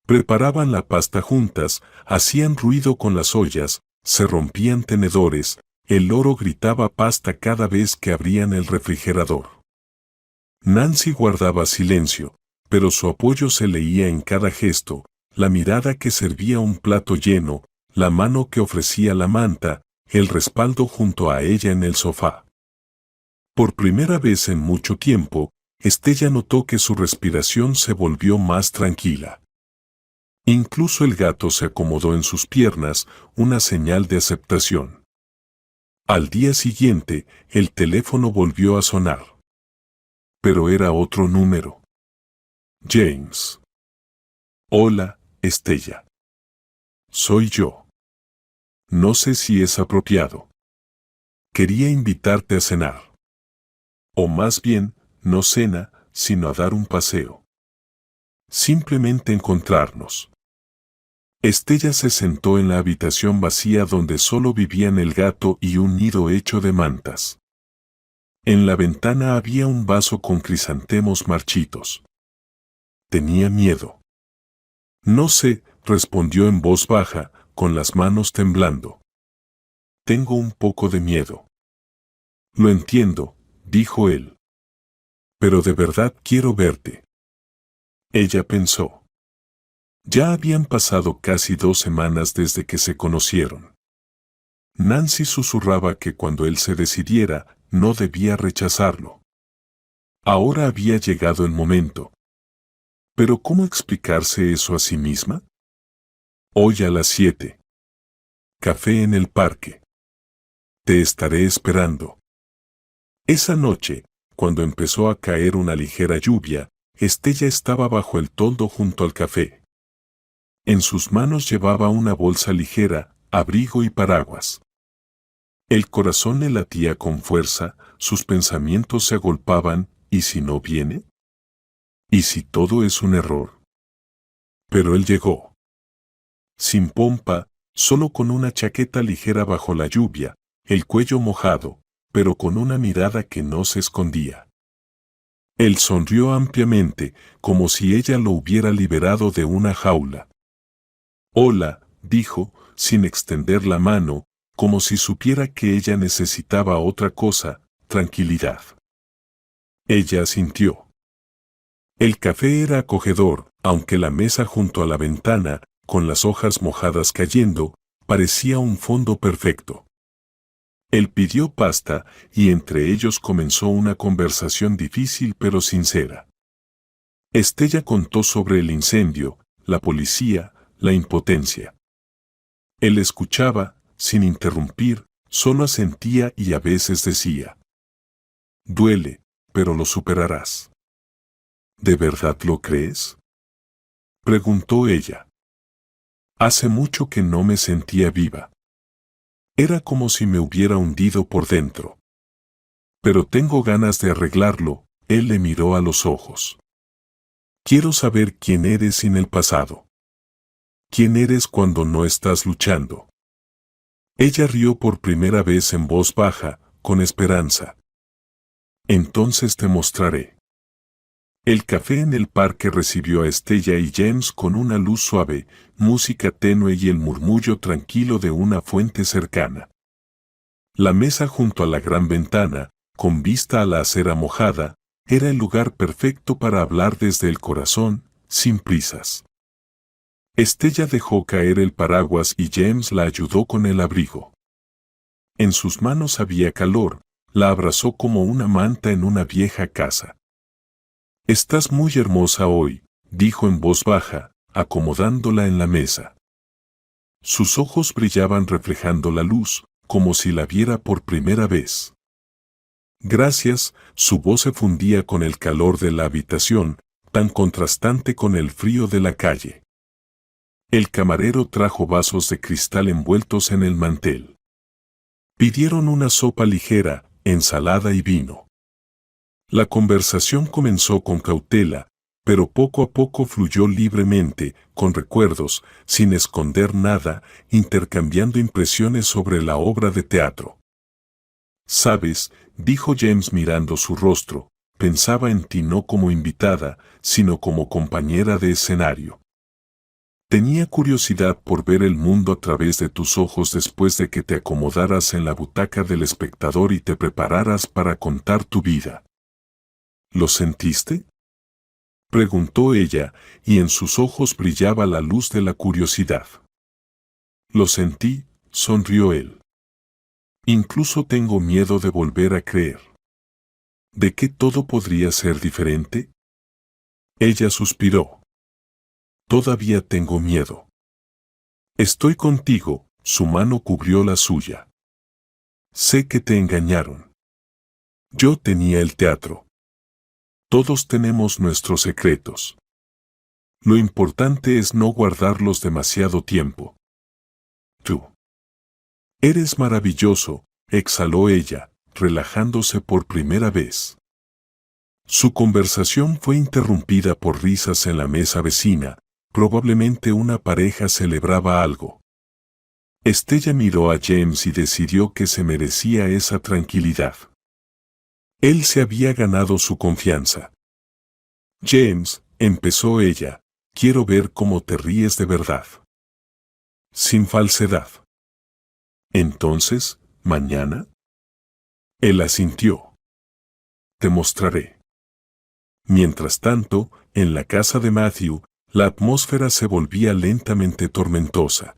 Preparaban la pasta juntas, hacían ruido con las ollas, se rompían tenedores, el loro gritaba pasta cada vez que abrían el refrigerador. Nancy guardaba silencio, pero su apoyo se leía en cada gesto, la mirada que servía un plato lleno, la mano que ofrecía la manta, el respaldo junto a ella en el sofá. Por primera vez en mucho tiempo, Estella notó que su respiración se volvió más tranquila. Incluso el gato se acomodó en sus piernas, una señal de aceptación. Al día siguiente, el teléfono volvió a sonar. Pero era otro número. James. Hola, Estella. Soy yo. No sé si es apropiado. Quería invitarte a cenar. O más bien, no cena, sino a dar un paseo. Simplemente encontrarnos. Estella se sentó en la habitación vacía donde solo vivían el gato y un nido hecho de mantas. En la ventana había un vaso con crisantemos marchitos. Tenía miedo. No sé, respondió en voz baja, con las manos temblando. Tengo un poco de miedo. Lo entiendo, dijo él. Pero de verdad quiero verte. Ella pensó. Ya habían pasado casi 2 semanas desde que se conocieron. Nancy susurraba que cuando él se decidiera, no debía rechazarlo. Ahora había llegado el momento. ¿Pero cómo explicarse eso a sí misma? Hoy a las 7. Café en el parque. Te estaré esperando. Esa noche, cuando empezó a caer una ligera lluvia, Estella estaba bajo el toldo junto al café. En sus manos llevaba una bolsa ligera, abrigo y paraguas. El corazón le latía con fuerza, sus pensamientos se agolpaban, ¿y si no viene? ¿Y si todo es un error? Pero él llegó. Sin pompa, solo con una chaqueta ligera bajo la lluvia, el cuello mojado, pero con una mirada que no se escondía. Él sonrió ampliamente, como si ella lo hubiera liberado de una jaula. Hola, dijo, sin extender la mano, como si supiera que ella necesitaba otra cosa, tranquilidad. Ella asintió. El café era acogedor, aunque la mesa junto a la ventana, con las hojas mojadas cayendo, parecía un fondo perfecto. Él pidió pasta y entre ellos comenzó una conversación difícil pero sincera. Estella contó sobre el incendio, la policía, la impotencia. Él escuchaba, sin interrumpir, solo asentía y a veces decía: duele, pero lo superarás. ¿De verdad lo crees?, preguntó ella. Hace mucho que no me sentía viva. Era como si me hubiera hundido por dentro. Pero tengo ganas de arreglarlo, él le miró a los ojos. Quiero saber quién eres sin el pasado. ¿Quién eres cuando no estás luchando? Ella rió por primera vez en voz baja, con esperanza. Entonces te mostraré. El café en el parque recibió a Estella y James con una luz suave, música tenue y el murmullo tranquilo de una fuente cercana. La mesa junto a la gran ventana, con vista a la acera mojada, era el lugar perfecto para hablar desde el corazón, sin prisas. Estella dejó caer el paraguas y James la ayudó con el abrigo. En sus manos había calor, la abrazó como una manta en una vieja casa. Estás muy hermosa hoy, dijo en voz baja, acomodándola en la mesa. Sus ojos brillaban reflejando la luz, como si la viera por primera vez. Gracias, su voz se fundía con el calor de la habitación, tan contrastante con el frío de la calle. El camarero trajo vasos de cristal envueltos en el mantel. Pidieron una sopa ligera, ensalada y vino. La conversación comenzó con cautela, pero poco a poco fluyó libremente, con recuerdos, sin esconder nada, intercambiando impresiones sobre la obra de teatro. Sabes, dijo James mirando su rostro, pensaba en ti no como invitada, sino como compañera de escenario. Tenía curiosidad por ver el mundo a través de tus ojos después de que te acomodaras en la butaca del espectador y te prepararas para contar tu vida. ¿Lo sentiste?, preguntó ella, y en sus ojos brillaba la luz de la curiosidad. Lo sentí, sonrió él. Incluso tengo miedo de volver a creer. ¿De qué todo podría ser diferente? Ella suspiró. Todavía tengo miedo. Estoy contigo, su mano cubrió la suya. Sé que te engañaron. Yo tenía el teatro. Todos tenemos nuestros secretos. Lo importante es no guardarlos demasiado tiempo. Tú. Eres maravilloso, exhaló ella, relajándose por primera vez. Su conversación fue interrumpida por risas en la mesa vecina, probablemente una pareja celebraba algo. Estella miró a James y decidió que se merecía esa tranquilidad. Él se había ganado su confianza. James, empezó ella, quiero ver cómo te ríes de verdad. Sin falsedad. Entonces, ¿mañana? Él asintió. Te mostraré. Mientras tanto, en la casa de Matthew, la atmósfera se volvía lentamente tormentosa.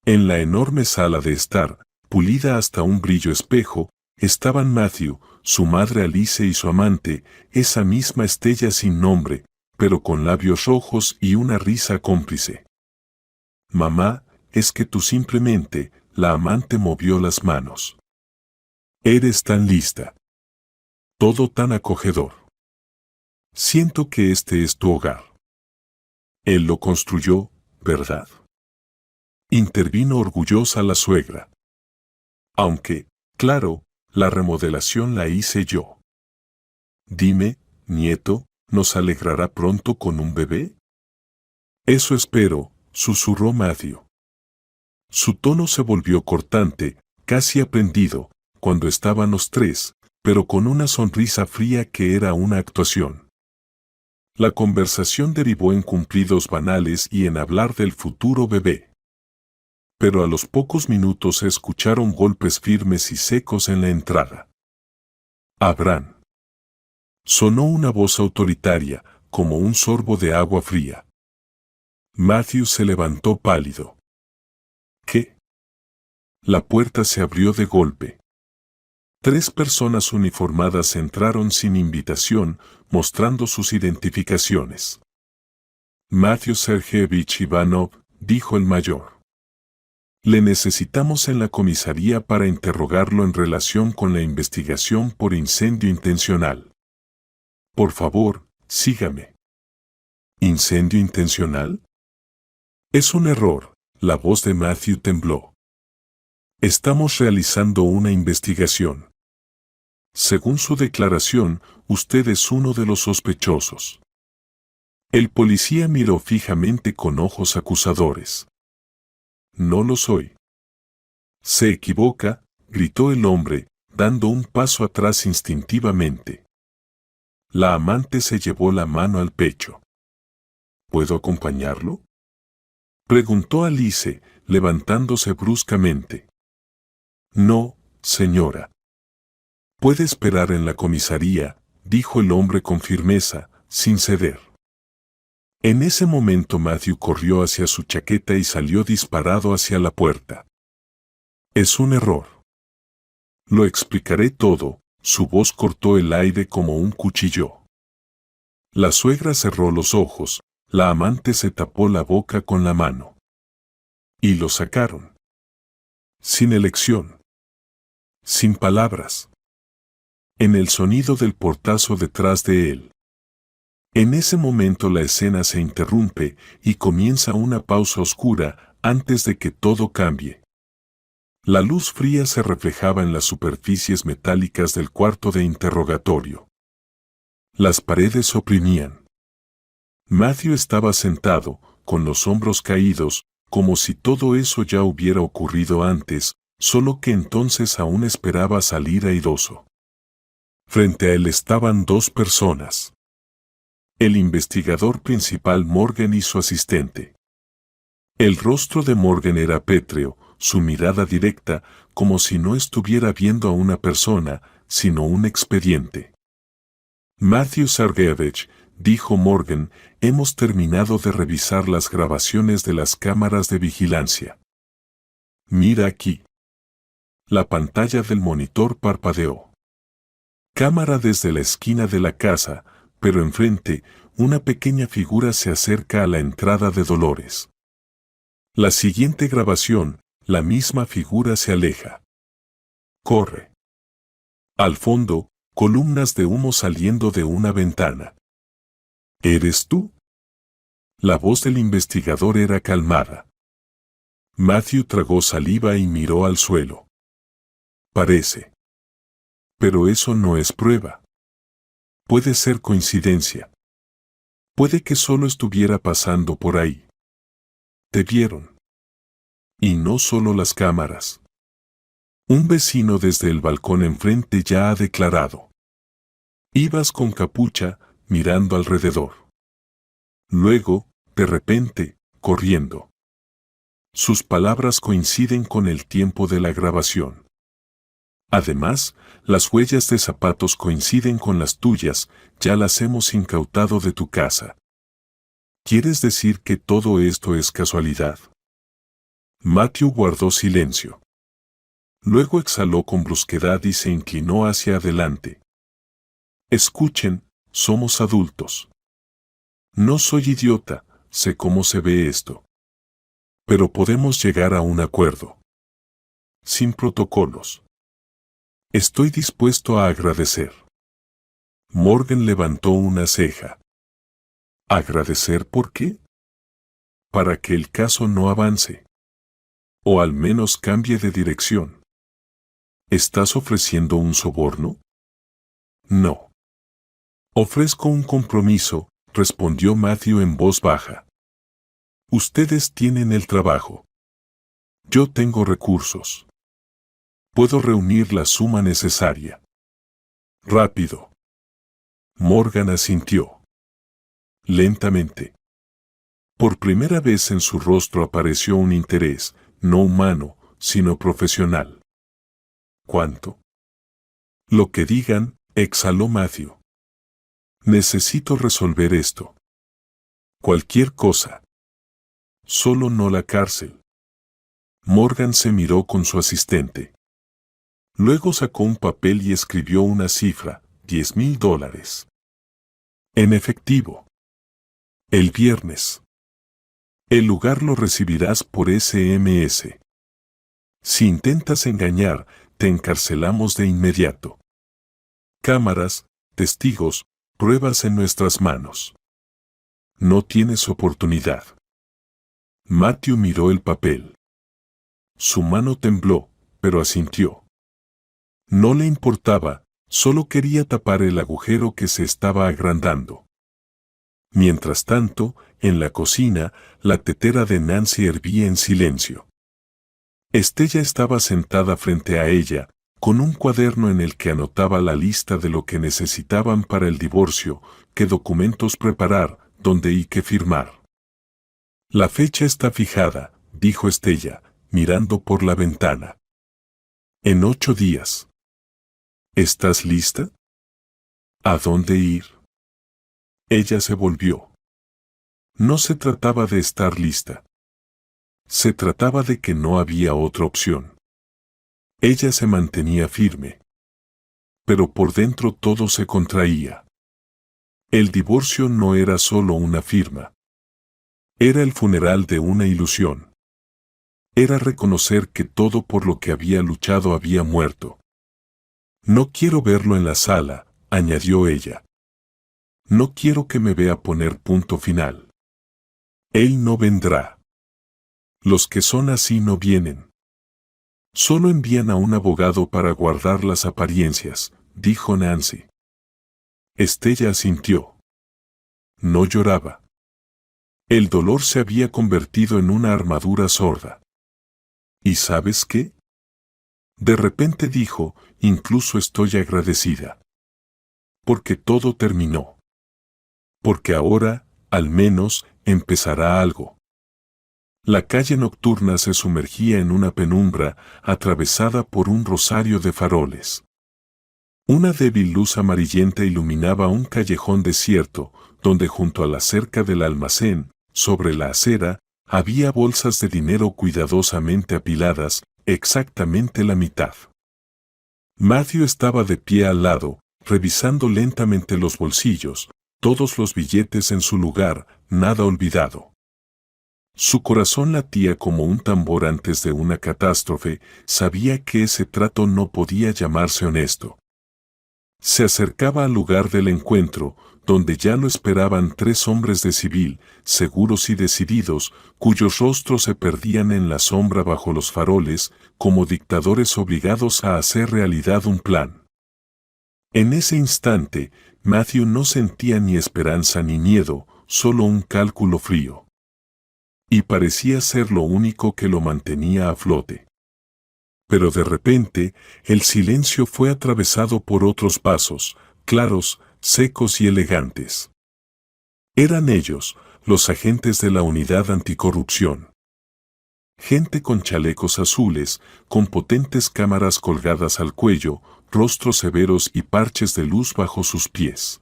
En la enorme sala de estar, pulida hasta un brillo espejo, estaban Matthew, su madre Alice y su amante, esa misma Estella sin nombre, pero con labios rojos y una risa cómplice. Mamá, es que tú simplemente, la amante movió las manos. Eres tan lista. Todo tan acogedor. Siento que este es tu hogar. Él lo construyó, ¿verdad? Intervino orgullosa la suegra. Aunque, claro, la remodelación la hice yo. Dime, nieto, ¿nos alegrará pronto con un bebé? Eso espero, susurró Matthew. Su tono se volvió cortante, casi aprendido, cuando estaban los tres, pero con una sonrisa fría que era una actuación. La conversación derivó en cumplidos banales y en hablar del futuro bebé. Pero a los pocos minutos se escucharon golpes firmes y secos en la entrada. Abraham. Sonó una voz autoritaria, como un sorbo de agua fría. Matthew se levantó pálido. ¿Qué? La puerta se abrió de golpe. 3 personas uniformadas entraron sin invitación, mostrando sus identificaciones. Matthew Sergeyevich Ivanov, dijo el mayor. Le necesitamos en la comisaría para interrogarlo en relación con la investigación por incendio intencional. Por favor, sígame. ¿Incendio intencional? Es un error, la voz de Matthew tembló. Estamos realizando una investigación. Según su declaración, usted es uno de los sospechosos. El policía miró fijamente con ojos acusadores. No lo soy. Se equivoca, gritó el hombre, dando un paso atrás instintivamente. La amante se llevó la mano al pecho. ¿Puedo acompañarlo? Preguntó Alice, levantándose bruscamente. No, señora. Puede esperar en la comisaría, dijo el hombre con firmeza, sin ceder. En ese momento Matthew corrió hacia su chaqueta y salió disparado hacia la puerta. Es un error. Lo explicaré todo, su voz cortó el aire como un cuchillo. La suegra cerró los ojos, la amante se tapó la boca con la mano. Y lo sacaron. Sin elección. Sin palabras. En el sonido del portazo detrás de él. En ese momento la escena se interrumpe y comienza una pausa oscura antes de que todo cambie. La luz fría se reflejaba en las superficies metálicas del cuarto de interrogatorio. Las paredes oprimían. Matthew estaba sentado, con los hombros caídos, como si todo eso ya hubiera ocurrido antes, solo que entonces aún esperaba salir airoso. Frente a él estaban 2 personas. El investigador principal Morgan y su asistente. El rostro de Morgan era pétreo, su mirada directa, como si no estuviera viendo a una persona, sino un expediente. Matthew Sergeyevich, dijo Morgan, hemos terminado de revisar las grabaciones de las cámaras de vigilancia. Mira aquí. La pantalla del monitor parpadeó. Cámara desde la esquina de la casa, pero enfrente, una pequeña figura se acerca a la entrada de Dolores. La siguiente grabación, la misma figura se aleja. Corre. Al fondo, columnas de humo saliendo de una ventana. ¿Eres tú? La voz del investigador era calmada. Matthew tragó saliva y miró al suelo. Parece. Pero eso no es prueba. Puede ser coincidencia. Puede que solo estuviera pasando por ahí. Te vieron. Y no solo las cámaras. Un vecino desde el balcón enfrente ya ha declarado. Ibas con capucha, mirando alrededor. Luego, de repente, corriendo. Sus palabras coinciden con el tiempo de la grabación. Además, las huellas de zapatos coinciden con las tuyas, ya las hemos incautado de tu casa. ¿Quieres decir que todo esto es casualidad? Matthew guardó silencio. Luego exhaló con brusquedad y se inclinó hacia adelante. Escuchen, somos adultos. No soy idiota, sé cómo se ve esto. Pero podemos llegar a un acuerdo. Sin protocolos. Estoy dispuesto a agradecer. Morgan levantó una ceja. ¿Agradecer por qué? Para que el caso no avance. O al menos cambie de dirección. ¿Estás ofreciendo un soborno? No. Ofrezco un compromiso, respondió Matthew en voz baja. Ustedes tienen el trabajo. Yo tengo recursos. Puedo reunir la suma necesaria. Rápido. Morgan asintió. Lentamente. Por primera vez en su rostro apareció un interés, no humano, sino profesional. ¿Cuánto? Lo que digan, exhaló Matthew. Necesito resolver esto. Cualquier cosa. Solo no la cárcel. Morgan se miró con su asistente. Luego sacó un papel y escribió una cifra, $10,000. En efectivo. El viernes. El lugar lo recibirás por SMS. Si intentas engañar, te encarcelamos de inmediato. Cámaras, testigos, pruebas en nuestras manos. No tienes oportunidad. Matthew miró el papel. Su mano tembló, pero asintió. No le importaba, solo quería tapar el agujero que se estaba agrandando. Mientras tanto, en la cocina, la tetera de Nancy hervía en silencio. Estella estaba sentada frente a ella, con un cuaderno en el que anotaba la lista de lo que necesitaban para el divorcio, qué documentos preparar, dónde y qué firmar. La fecha está fijada, dijo Estella, mirando por la ventana. En 8 días. ¿Estás lista? ¿A dónde ir? Ella se volvió. No se trataba de estar lista. Se trataba de que no había otra opción. Ella se mantenía firme. Pero por dentro todo se contraía. El divorcio no era solo una firma. Era el funeral de una ilusión. Era reconocer que todo por lo que había luchado había muerto. No quiero verlo en la sala, añadió ella. No quiero que me vea poner punto final. Él no vendrá. Los que son así no vienen. Solo envían a un abogado para guardar las apariencias, dijo Nancy. Estella asintió. No lloraba. El dolor se había convertido en una armadura sorda. ¿Y sabes qué? De repente dijo, incluso estoy agradecida. Porque todo terminó. Porque ahora, al menos, empezará algo. La calle nocturna se sumergía en una penumbra, atravesada por un rosario de faroles. Una débil luz amarillenta iluminaba un callejón desierto, donde junto a la cerca del almacén, sobre la acera, había bolsas de dinero cuidadosamente apiladas, exactamente la mitad. Matthew estaba de pie al lado, revisando lentamente los bolsillos, todos los billetes en su lugar, nada olvidado. Su corazón latía como un tambor antes de una catástrofe, sabía que ese trato no podía llamarse honesto. Se acercaba al lugar del encuentro, donde ya lo esperaban 3 hombres de civil, seguros y decididos, cuyos rostros se perdían en la sombra bajo los faroles, como dictadores obligados a hacer realidad un plan. En ese instante, Matthew no sentía ni esperanza ni miedo, solo un cálculo frío. Y parecía ser lo único que lo mantenía a flote. Pero de repente, el silencio fue atravesado por otros pasos, claros, secos y elegantes. Eran ellos, los agentes de la unidad anticorrupción. Gente con chalecos azules, con potentes cámaras colgadas al cuello, rostros severos y parches de luz bajo sus pies.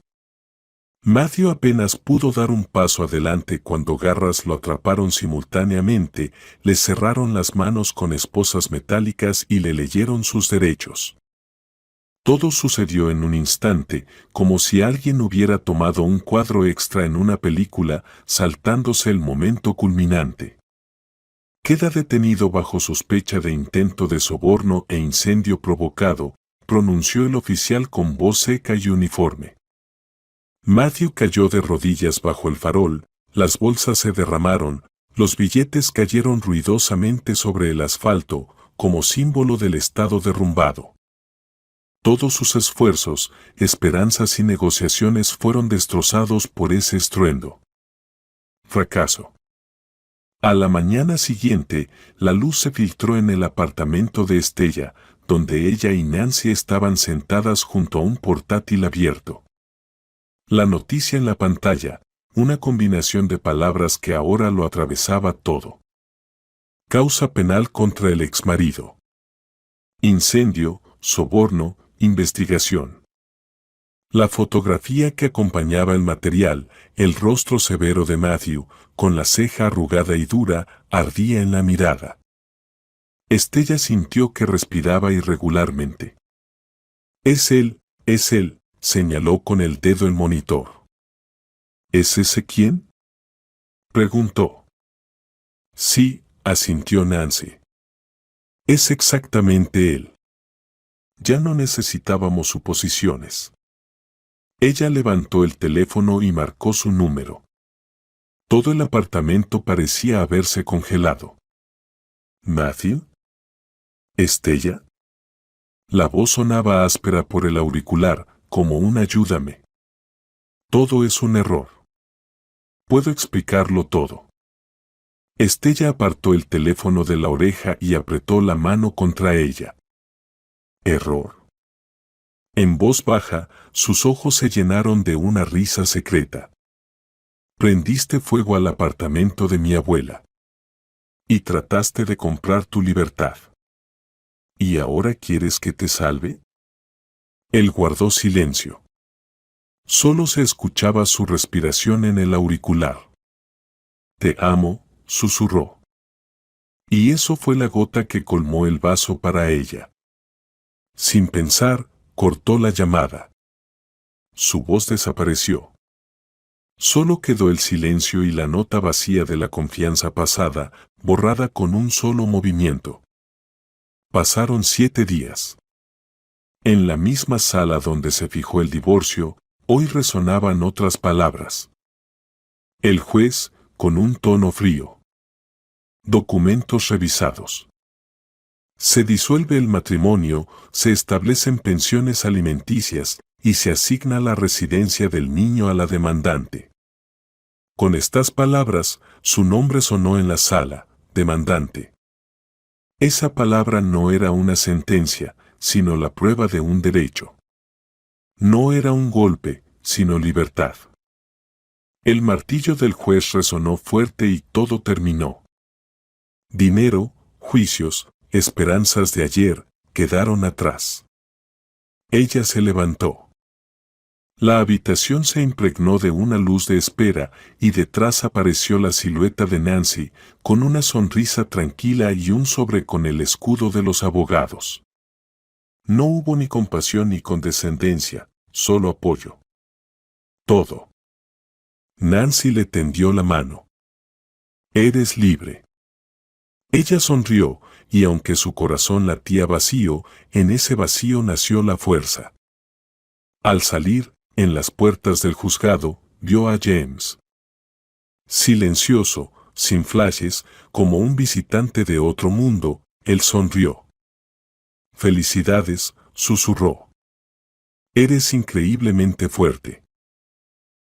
Matthew apenas pudo dar un paso adelante cuando garras lo atraparon simultáneamente, le cerraron las manos con esposas metálicas y le leyeron sus derechos. Todo sucedió en un instante, como si alguien hubiera tomado un cuadro extra en una película, saltándose el momento culminante. Queda detenido bajo sospecha de intento de soborno e incendio provocado, pronunció el oficial con voz seca y uniforme. Matthew cayó de rodillas bajo el farol, las bolsas se derramaron, Los billetes cayeron ruidosamente sobre el asfalto, como símbolo del estado derrumbado. Todos sus esfuerzos, esperanzas y negociaciones fueron destrozados por ese estruendo. Fracaso. A la mañana siguiente, la luz se filtró en el apartamento de Estella, donde ella y Nancy estaban sentadas junto a un portátil abierto. La noticia en la pantalla, una combinación de palabras que ahora lo atravesaba todo. Causa penal contra el exmarido. Incendio, soborno, investigación. La fotografía que acompañaba el material, el rostro severo de Matthew, con la ceja arrugada y dura, ardía en la mirada. Estella sintió que respiraba irregularmente. Es él, señaló con el dedo el monitor. ¿Es ese quién?, preguntó. Sí, asintió Nancy. Es exactamente él. Ya no necesitábamos suposiciones. Ella levantó el teléfono y marcó su número. Todo el apartamento parecía haberse congelado. ¿Matthew? ¿Estella? La voz sonaba áspera por el auricular, como un ayúdame. Todo es un error. Puedo explicarlo todo. Estella apartó el teléfono de la oreja y apretó la mano contra ella. ¿Error? En voz baja, sus ojos se llenaron de una risa secreta. Prendiste fuego al apartamento de mi abuela. Y trataste de comprar tu libertad. ¿Y ahora quieres que te salve? Él guardó silencio. Solo se escuchaba su respiración en el auricular. Te amo, susurró. Y eso fue la gota que colmó el vaso para ella. Sin pensar, cortó la llamada. Su voz desapareció. Solo quedó el silencio y la nota vacía de la confianza pasada, borrada con un solo movimiento. Pasaron 7 días. En la misma sala donde se fijó el divorcio, hoy resonaban otras palabras. El juez, con un tono frío. Documentos revisados. Se disuelve el matrimonio, se establecen pensiones alimenticias y se asigna la residencia del niño a la demandante. Con estas palabras, su nombre sonó en la sala, demandante. Esa palabra no era una sentencia, sino la prueba de un derecho. No era un golpe, sino libertad. El martillo del juez resonó fuerte y todo terminó. Dinero, juicios, esperanzas de ayer, quedaron atrás. Ella se levantó. La habitación se impregnó de una luz de espera y detrás apareció la silueta de Nancy, con una sonrisa tranquila y un sobre con el escudo de los abogados. No hubo ni compasión ni condescendencia, solo apoyo. Todo. Nancy le tendió la mano. Eres libre. Ella sonrió, y aunque su corazón latía vacío, en ese vacío nació la fuerza. Al salir, en las puertas del juzgado, vio a James. Silencioso, sin flashes, como un visitante de otro mundo, él sonrió. Felicidades, susurró. Eres increíblemente fuerte.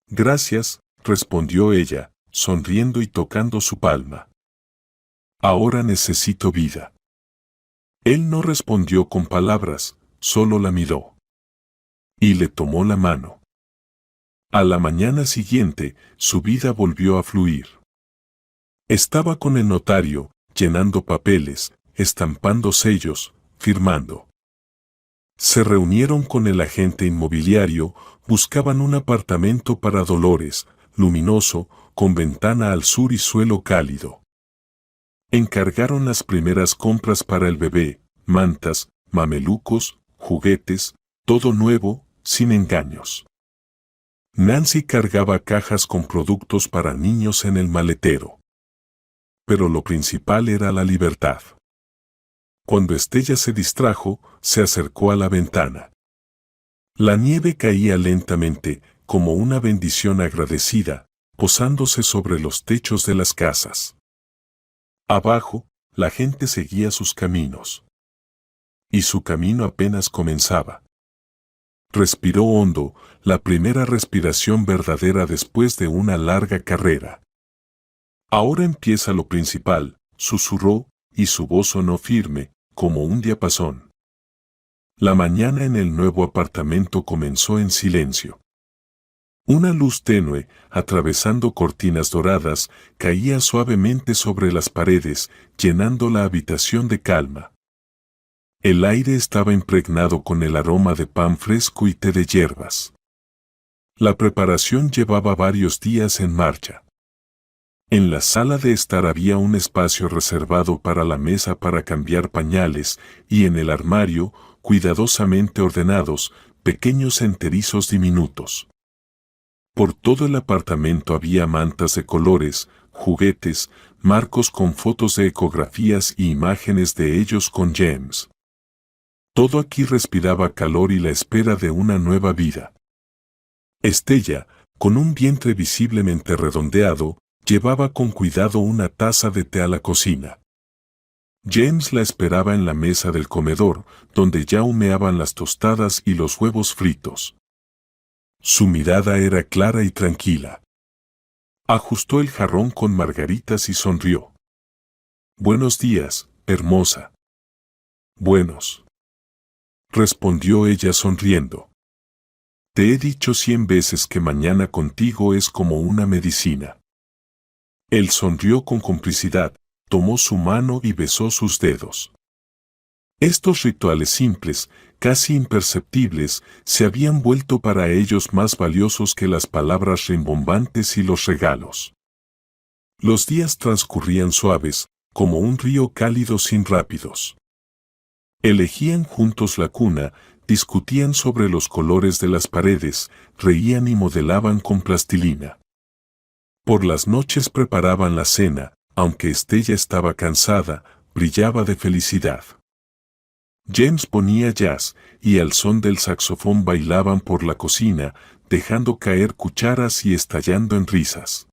Gracias, respondió ella, sonriendo y tocando su palma. Ahora necesito vida. Él no respondió con palabras, solo la miró. Y le tomó la mano. A la mañana siguiente, su vida volvió a fluir. Estaba con el notario, llenando papeles, estampando sellos, firmando. Se reunieron con el agente inmobiliario, buscaban un apartamento para Dolores, luminoso, con ventana al sur y suelo cálido. Encargaron las primeras compras para el bebé, mantas, mamelucos, juguetes, todo nuevo, sin engaños. Nancy cargaba cajas con productos para niños en el maletero. Pero lo principal era la libertad. Cuando Estella se distrajo, se acercó a la ventana. La nieve caía lentamente, como una bendición agradecida, posándose sobre los techos de las casas. Abajo, la gente seguía sus caminos. Y su camino apenas comenzaba. Respiró hondo, la primera respiración verdadera después de una larga carrera. Ahora empieza lo principal, susurró, y su voz sonó firme, como un diapasón. La mañana en el nuevo apartamento comenzó en silencio. Una luz tenue, atravesando cortinas doradas, caía suavemente sobre las paredes, llenando la habitación de calma. El aire estaba impregnado con el aroma de pan fresco y té de hierbas. La preparación llevaba varios días en marcha. En la sala de estar había un espacio reservado para la mesa para cambiar pañales, y en el armario, cuidadosamente ordenados, pequeños enterizos diminutos. Por todo el apartamento había mantas de colores, juguetes, marcos con fotos de ecografías y imágenes de ellos con James. Todo aquí respiraba calor y la espera de una nueva vida. Estella, con un vientre visiblemente redondeado, llevaba con cuidado una taza de té a la cocina. James la esperaba en la mesa del comedor, donde ya humeaban las tostadas y los huevos fritos. Su mirada era clara y tranquila. Ajustó el jarrón con margaritas y sonrió. «Buenos días, hermosa». «Buenos», respondió ella sonriendo. «Te he dicho 100 veces que mañana contigo es como una medicina». Él sonrió con complicidad, tomó su mano y besó sus dedos. Estos rituales simples, casi imperceptibles, se habían vuelto para ellos más valiosos que las palabras rimbombantes y los regalos. Los días transcurrían suaves, como un río cálido sin rápidos. Elegían juntos la cuna, discutían sobre los colores de las paredes, reían y modelaban con plastilina. Por las noches preparaban la cena, aunque Estella estaba cansada, brillaba de felicidad. James ponía jazz, y al son del saxofón bailaban por la cocina, dejando caer cucharas y estallando en risas.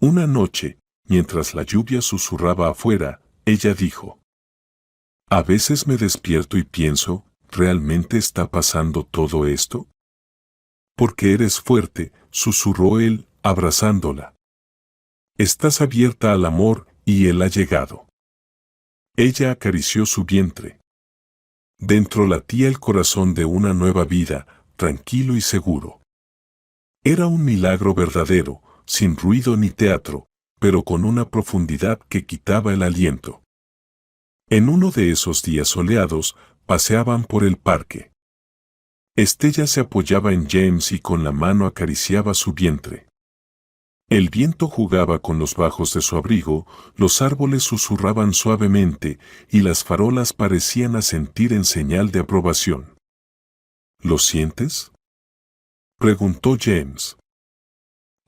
Una noche, mientras la lluvia susurraba afuera, ella dijo: «A veces me despierto y pienso, ¿realmente está pasando todo esto?» «Porque eres fuerte», susurró él, abrazándola. «Estás abierta al amor, y él ha llegado». Ella acarició su vientre. Dentro latía el corazón de una nueva vida, tranquilo y seguro. Era un milagro verdadero, sin ruido ni teatro, pero con una profundidad que quitaba el aliento. En uno de esos días soleados, paseaban por el parque. Estella se apoyaba en James y con la mano acariciaba su vientre. El viento jugaba con los bajos de su abrigo, los árboles susurraban suavemente y las farolas parecían asentir en señal de aprobación. ¿Lo sientes?, preguntó James.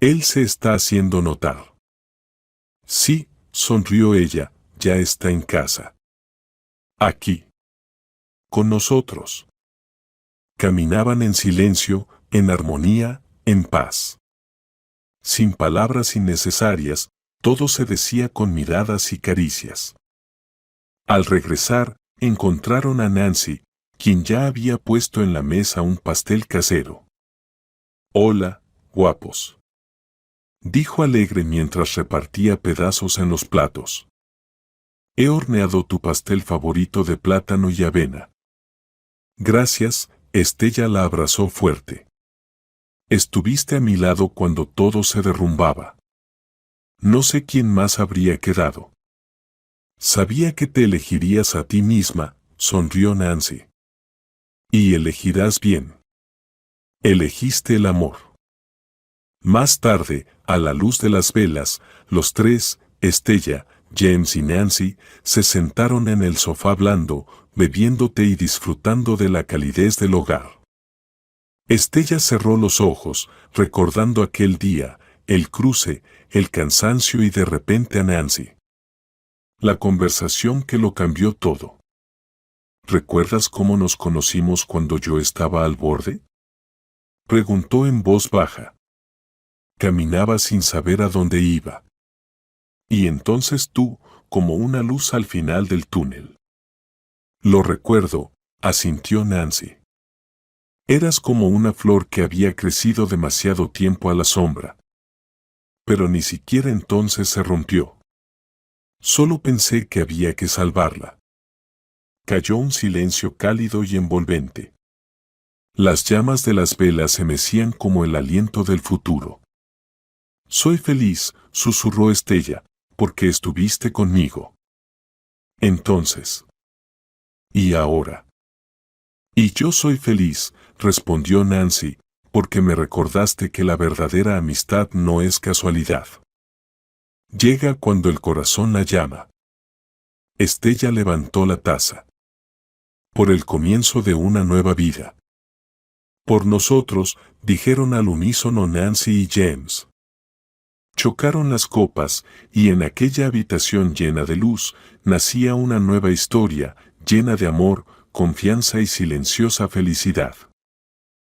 Él se está haciendo notar. Sí, sonrió ella, ya está en casa. Aquí. Con nosotros. Caminaban en silencio, en armonía, en paz. Sin palabras innecesarias, todo se decía con miradas y caricias. Al regresar, encontraron a Nancy, quien ya había puesto en la mesa un pastel casero. «Hola, guapos», dijo alegre mientras repartía pedazos en los platos. «He horneado tu pastel favorito de plátano y avena». «Gracias», Estella la abrazó fuerte. «Estuviste a mi lado cuando todo se derrumbaba. No sé quién más habría quedado». «Sabía que te elegirías a ti misma», sonrió Nancy. «Y elegirás bien. Elegiste el amor». Más tarde, a la luz de las velas, los tres, Estella, James y Nancy, se sentaron en el sofá blando, bebiendo té y disfrutando de la calidez del hogar. Estella cerró los ojos, recordando aquel día, el cruce, el cansancio y de repente a Nancy. La conversación que lo cambió todo. «¿Recuerdas cómo nos conocimos cuando yo estaba al borde?», preguntó en voz baja. Caminaba sin saber a dónde iba. «Y entonces tú, como una luz al final del túnel. Lo recuerdo, asintió Nancy. Eras como una flor que había crecido demasiado tiempo a la sombra. Pero ni siquiera entonces se rompió. Solo pensé que había que salvarla. Cayó un silencio cálido y envolvente. Las llamas de las velas se mecían como el aliento del futuro. Soy feliz, susurró Estella, porque estuviste conmigo. Entonces. ¿Y ahora? Y yo soy feliz, respondió Nancy, porque me recordaste que la verdadera amistad no es casualidad. Llega cuando el corazón la llama. Estella levantó la taza. Por el comienzo de una nueva vida. Por nosotros, dijeron al unísono Nancy y James. Chocaron las copas, y en aquella habitación llena de luz, nacía una nueva historia, llena de amor, confianza y silenciosa felicidad.